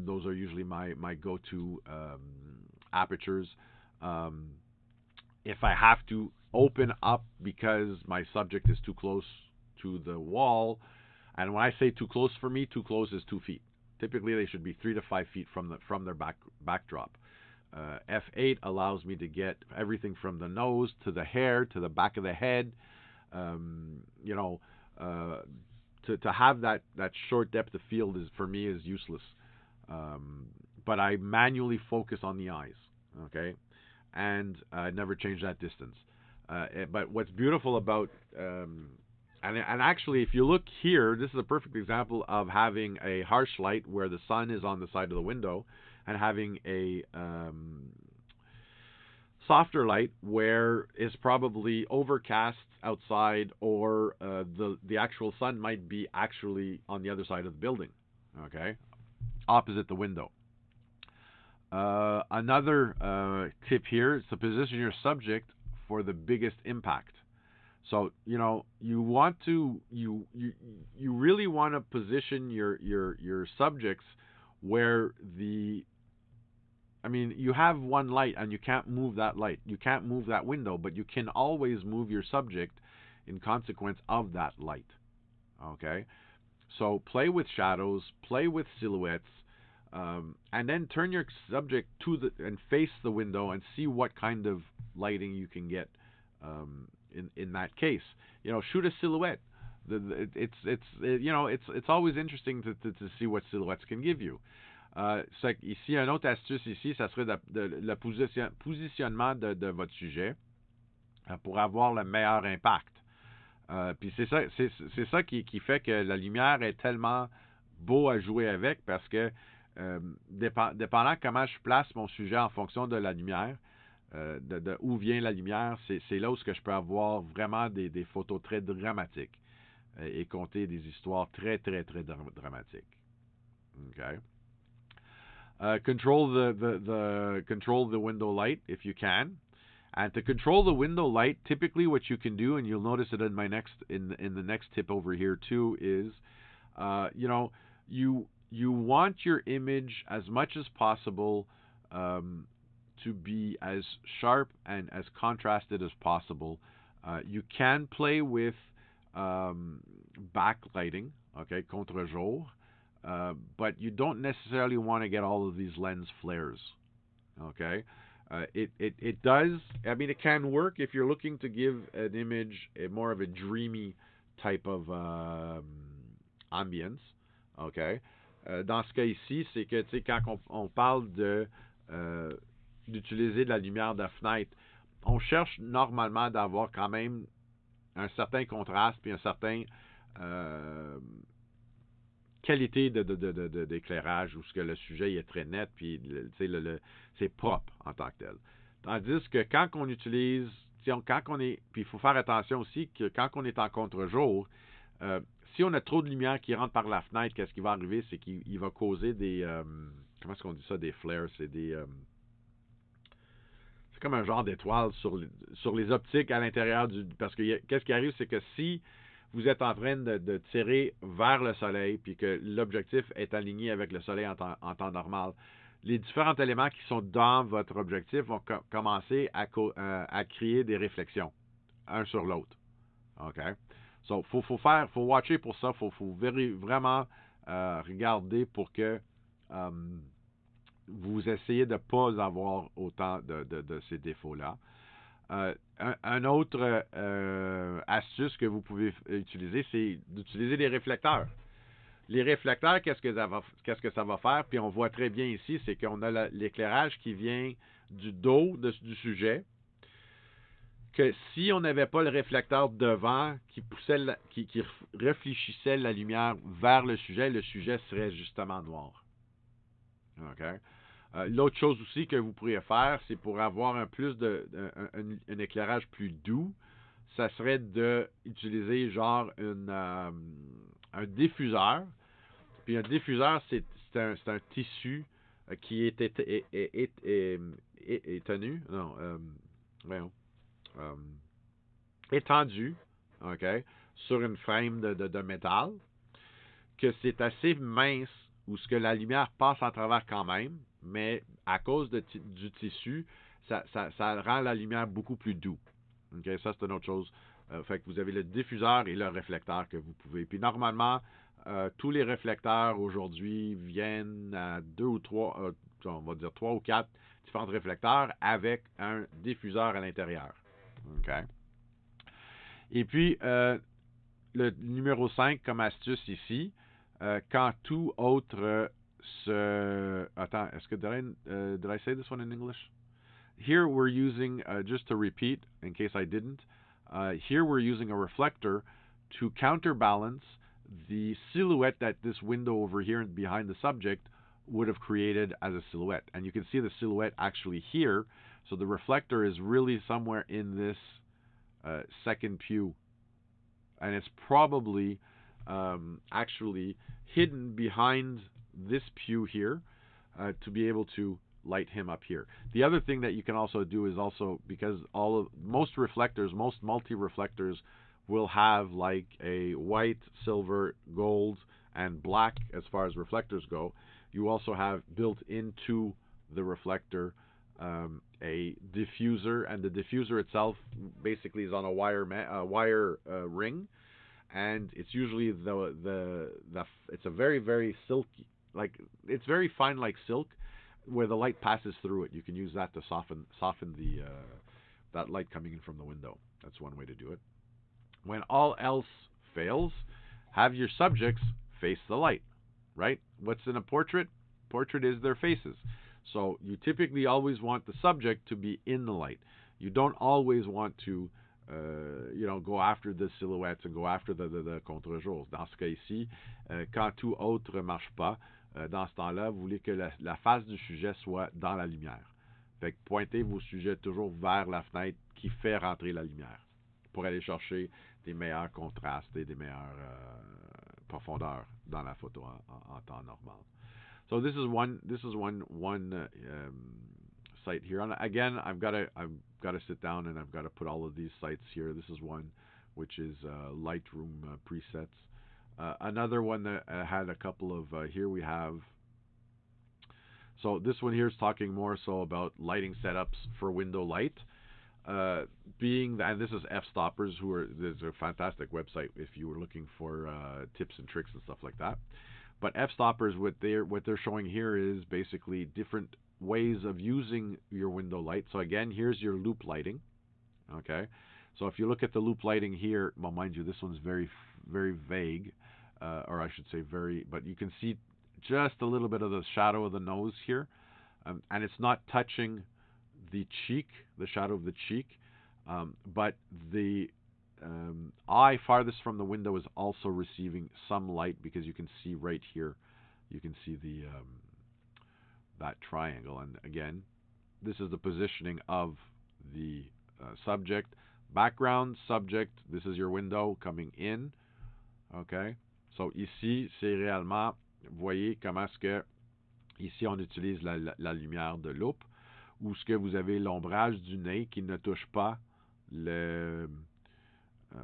Those are usually my go-to apertures. If I have to open up because my subject is too close to the wall, and when I say too close, for me, too close is 2 feet. Typically, they should be 3 to 5 feet from their backdrop. F8 allows me to get everything from the nose to the hair to the back of the head. To have that short depth of field is for me is useless. But I manually focus on the eyes. Okay, and I never change that distance. But what's beautiful about and actually, if you look here, this is a perfect example of having a harsh light where the sun is on the side of the window, and having a softer light where it's probably overcast outside, or the actual sun might be actually on the other side of the building, okay, opposite the window. Another tip here is to position your subject for the biggest impact. So you want to you really want to position your subjects where you have one light and you can't move that light. You can't move that window, but you can always move your subject in consequence of that light. Okay? So play with shadows, play with silhouettes, and then turn your subject and face the window and see what kind of lighting you can get in that case. Shoot a silhouette. It's always interesting to see what silhouettes can give you. Ici, une autre astuce ici, ça serait le positionnement de votre sujet pour avoir le meilleur impact. Puis c'est ça qui fait que la lumière est tellement beau à jouer avec, parce que dépendant comment je place mon sujet en fonction de la lumière, de où vient la lumière, c'est là où je peux avoir vraiment des photos très dramatiques et conter des histoires très, très, très dramatiques. Okay. Control the window light if you can. And to control the window light, typically what you can do, and you'll notice it in the next tip over here too, is you want your image as much as possible to be as sharp and as contrasted as possible. You can play with backlighting, okay, contre-jour, but you don't necessarily want to get all of these lens flares, okay. It does. It can work if you're looking to give an image more of a dreamy type of ambience, okay. Dans ce cas ici, c'est que quand on parle d'utiliser de la lumière de fenêtre, on cherche normalement d'avoir quand même un certain contraste puis un certain qualité d'éclairage, où ce que le sujet est très net, puis c'est propre en tant que tel. Tandis que quand on utilise, puis il faut faire attention aussi que quand on est en contre-jour, si on a trop de lumière qui rentre par la fenêtre, qu'est-ce qui va arriver, c'est qu'il va causer des comment est-ce qu'on dit ça, des flares, c'est comme un genre d'étoile sur les optiques à l'intérieur parce que qu'est-ce qui arrive, c'est que si vous êtes en train de tirer vers le soleil, puis que l'objectif est aligné avec le soleil en temps normal, les différents éléments qui sont dans votre objectif vont commencer à créer des réflexions, un sur l'autre. OK? So, faut watcher pour ça, faut vraiment regarder pour que vous essayez de ne pas avoir autant de ces défauts-là. Un autre astuce que vous pouvez utiliser, c'est d'utiliser des réflecteurs. Les réflecteurs, qu'est-ce que ça va faire? Puis on voit très bien ici, c'est qu'on a l'éclairage qui vient du dos du sujet, que si on n'avait pas le réflecteur devant qui réfléchissait la lumière vers le sujet serait justement noir. OK? L'autre chose aussi que vous pourriez faire, c'est pour avoir un éclairage plus doux, ça serait d'utiliser genre un diffuseur. Puis un diffuseur, c'est un tissu qui est tenu, non, voyons, euh, étendu, ok, sur une frame de métal, que c'est assez mince où ce que la lumière passe à travers quand même, mais à cause du tissu, ça rend la lumière beaucoup plus doux. Ok, ça c'est une autre chose. Fait que vous avez le diffuseur et le réflecteur que vous pouvez. Puis normalement, tous les réflecteurs aujourd'hui viennent à deux ou trois, on va dire trois ou quatre différents réflecteurs avec un diffuseur à l'intérieur. Ok. Et puis, le numéro 5 comme astuce ici, quand tout autre Attends, est-ce que did I say this one in English? Here we're using, just to repeat, in case I didn't, here we're using a reflector to counterbalance the silhouette that this window over here behind the subject would have created as a silhouette. And you can see the silhouette actually here. So the reflector is really somewhere in this second pew. And it's probably actually hidden behind this pew here to be able to light him up here. The other thing that you can also do is also, because most reflectors, most multi-reflectors will have like a white, silver, gold, and black as far as reflectors go. You also have built into the reflector a diffuser, and the diffuser itself basically is on a wire ring, and it's usually it's a very, very silky, like it's very fine like silk, where the light passes through it. You can use that to soften the that light coming in from the window. That's one way to do it. When all else fails, have your subjects face the light, right? What's in a portrait? Portrait is their faces. So you typically always want the subject to be in the light. You don't always want to go after the silhouettes and go after the contre-jours. Dans ce cas ici, quand tout autre marche pas, dans ce temps-là, vous voulez que la face du sujet soit dans la lumière. Fait que pointez vos sujets toujours vers la fenêtre qui fait rentrer la lumière pour aller chercher des meilleurs contrastes et des meilleures profondeurs dans la photo en temps normal. So this is one site here. And again, I've got to sit down and I've got to put all of these sites here. This is one which is Lightroom presets. Another one that had a couple of here we have. So this one here is talking more so about lighting setups for window light. And this is F-Stoppers, there's a fantastic website if you were looking for tips and tricks and stuff like that. But F-Stoppers, what they're showing here is basically different ways of using your window light. So again, here's your loop lighting. Okay, so if you look at the loop lighting here, well, mind you, this one's very, very vague, or I should say but you can see just a little bit of the shadow of the nose here, and it's not touching the cheek, the shadow of the cheek, but the eye farthest from the window is also receiving some light, because you can see right here, you can see that triangle. And again, this is the positioning of the subject. Background, subject, this is your window coming in. Okay, so ici, c'est réellement, voyez comment est-ce que ici on utilise la lumière de loupe, où ce que vous avez l'ombrage du nez qui ne touche pas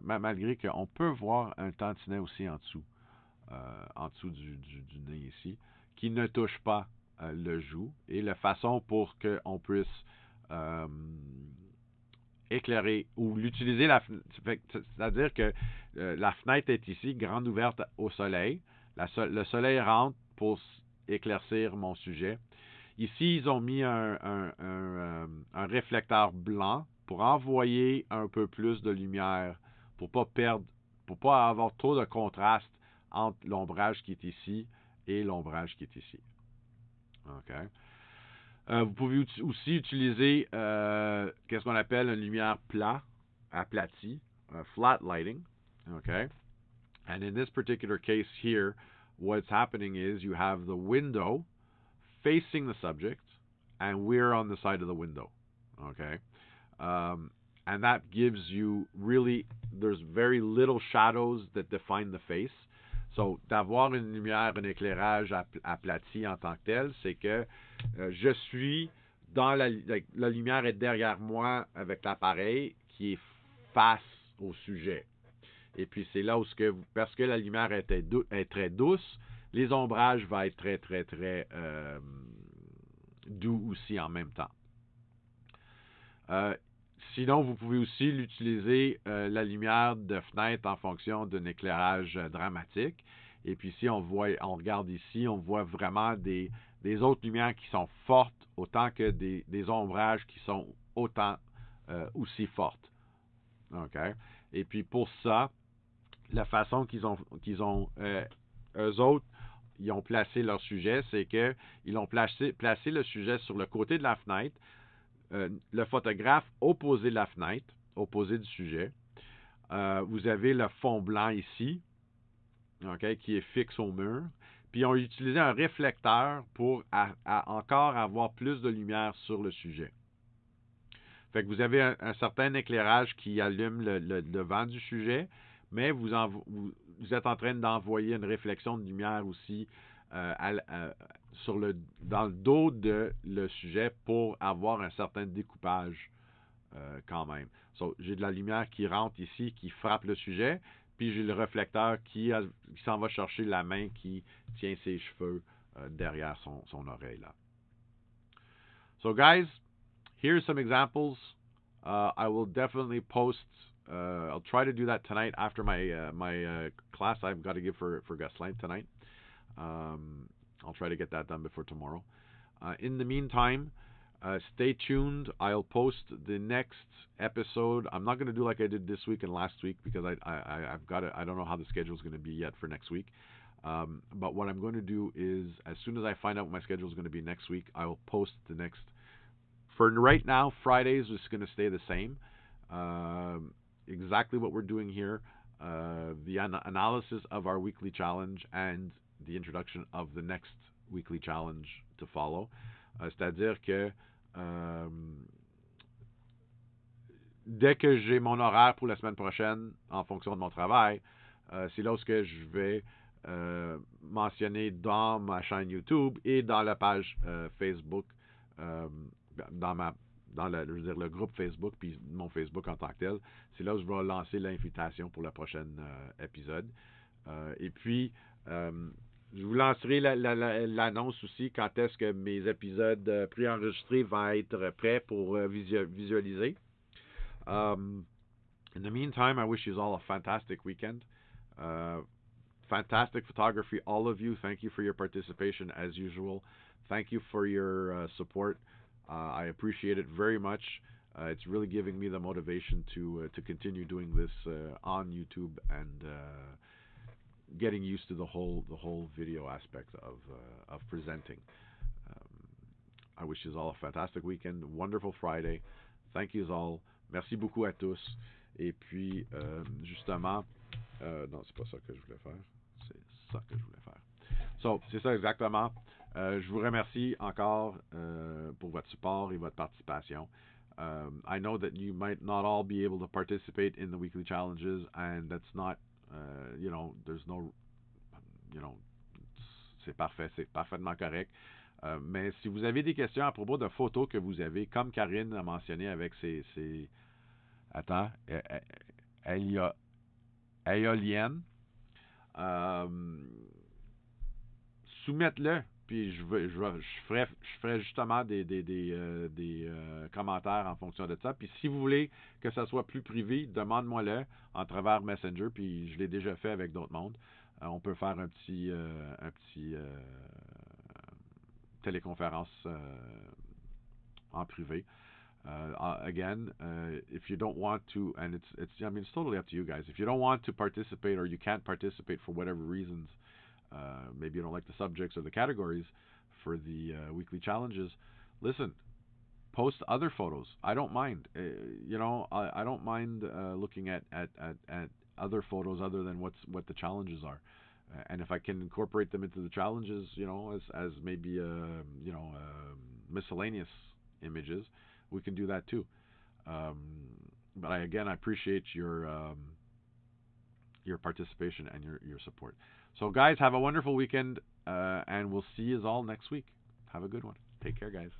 malgré qu'on peut voir un tantinet aussi en dessous du nez ici, qui ne touche pas le joug, et la façon pour qu'on puisse éclairer ou l'utiliser, c'est-à-dire que la fenêtre est ici, grande ouverte au soleil, le soleil rentre pour éclaircir mon sujet. Ici, ils ont mis un réflecteur blanc pour envoyer un peu plus de lumière, pour pas avoir trop de contraste entre l'ombrage qui est ici et l'ombrage qui est ici. Okay. Vous pouvez aussi utiliser qu'est-ce qu'on appelle une lumière aplatie, flat lighting. Okay. And in this particular case here, what's happening is you have the window facing the subject, and we're on the side of the window. Okay, and that gives you really, there's very little shadows that define the face. So, d'avoir une lumière, un éclairage aplati en tant que tel, c'est que je suis dans la lumière est derrière moi avec l'appareil qui est face au sujet. Et puis c'est là où parce que la lumière est très douce, les ombrages vont être très, très, très doux aussi en même temps. Sinon, vous pouvez aussi l'utiliser la lumière de fenêtre en fonction d'un éclairage dramatique. Et puis si on regarde ici, on voit vraiment des autres lumières qui sont fortes autant que des ombrages qui sont autant aussi fortes. OK? Et puis pour ça, la façon qu'ils ont eux autres, ils ont placé leur sujet, c'est qu'ils ont placé le sujet sur le côté de la fenêtre, le photographe opposé de la fenêtre, opposé du sujet. Vous avez le fond blanc ici, okay, qui est fixe au mur. Puis ils ont utilisé un réflecteur pour encore avoir plus de lumière sur le sujet. Fait que vous avez un certain éclairage qui allume le devant du sujet, mais vous êtes en train d'envoyer une réflexion de lumière aussi dans le dos de le sujet pour avoir un certain découpage quand même. So, j'ai de la lumière qui rentre ici, qui frappe le sujet, puis j'ai le réflecteur qui s'en va chercher la main qui tient ses cheveux derrière son oreille là. So guys, here's some examples. I will definitely post. I'll try to do that tonight after my class I've got to give for Ghislain tonight. I'll try to get that done before tomorrow. In the meantime, stay tuned. I'll post the next episode. I'm not going to do like I did this week and last week because I've got it. I don't know how the schedule is going to be yet for next week. But what I'm going to do is, as soon as I find out what my schedule is going to be next week, I will post the next. For right now, Fridays is going to stay the same. Exactly what we're doing here. The analysis of our weekly challenge and the introduction of the next weekly challenge to follow. C'est-à-dire que dès que j'ai mon horaire pour la semaine prochaine, en fonction de mon travail, c'est là où je vais mentionner dans ma chaîne YouTube et dans la page Facebook, le groupe Facebook, puis mon Facebook en tant que tel. C'est là où je vais lancer l'invitation pour le prochain épisode. Et puis, je vous lancerai l'annonce aussi quand est-ce que mes épisodes préenregistrés vont être prêts pour visualiser. In the meantime, I wish you all a fantastic weekend. Fantastic photography, all of you. Thank you for your participation as usual. Thank you for your support. I appreciate it very much. It's really giving me the motivation to continue doing this on YouTube and getting used to the whole video aspect of presenting. I wish you all a fantastic weekend, wonderful Friday. Thank you all. Merci beaucoup à tous. Et puis, justement, non, c'est pas ça que je voulais faire. C'est ça que je voulais faire. So, c'est ça exactement. Je vous remercie encore pour votre support et votre participation. I know that you might not all be able to participate in the weekly challenges, and that's not, there's no, c'est parfait, c'est parfaitement correct. Mais si vous avez des questions à propos de photos que vous avez, comme Karine a mentionné avec ses éoliennes, soumettez-le. Puis je ferai justement des commentaires en fonction de ça. Puis si vous voulez que ça soit plus privé, demande-moi-le en travers Messenger. Puis je l'ai déjà fait avec d'autres mondes. On peut faire un petit téléconférence en privé. Again, if you don't want to, and it's totally up to you guys. If you don't want to participate or you can't participate for whatever reasons. Maybe you don't like the subjects or the categories for the weekly challenges. Listen, post other photos. I don't mind. I don't mind looking at other photos other than what the challenges are. And if I can incorporate them into the challenges, as maybe miscellaneous images, we can do that too. But I appreciate your participation and your support. So guys, have a wonderful weekend, and we'll see you all next week. Have a good one. Take care, guys.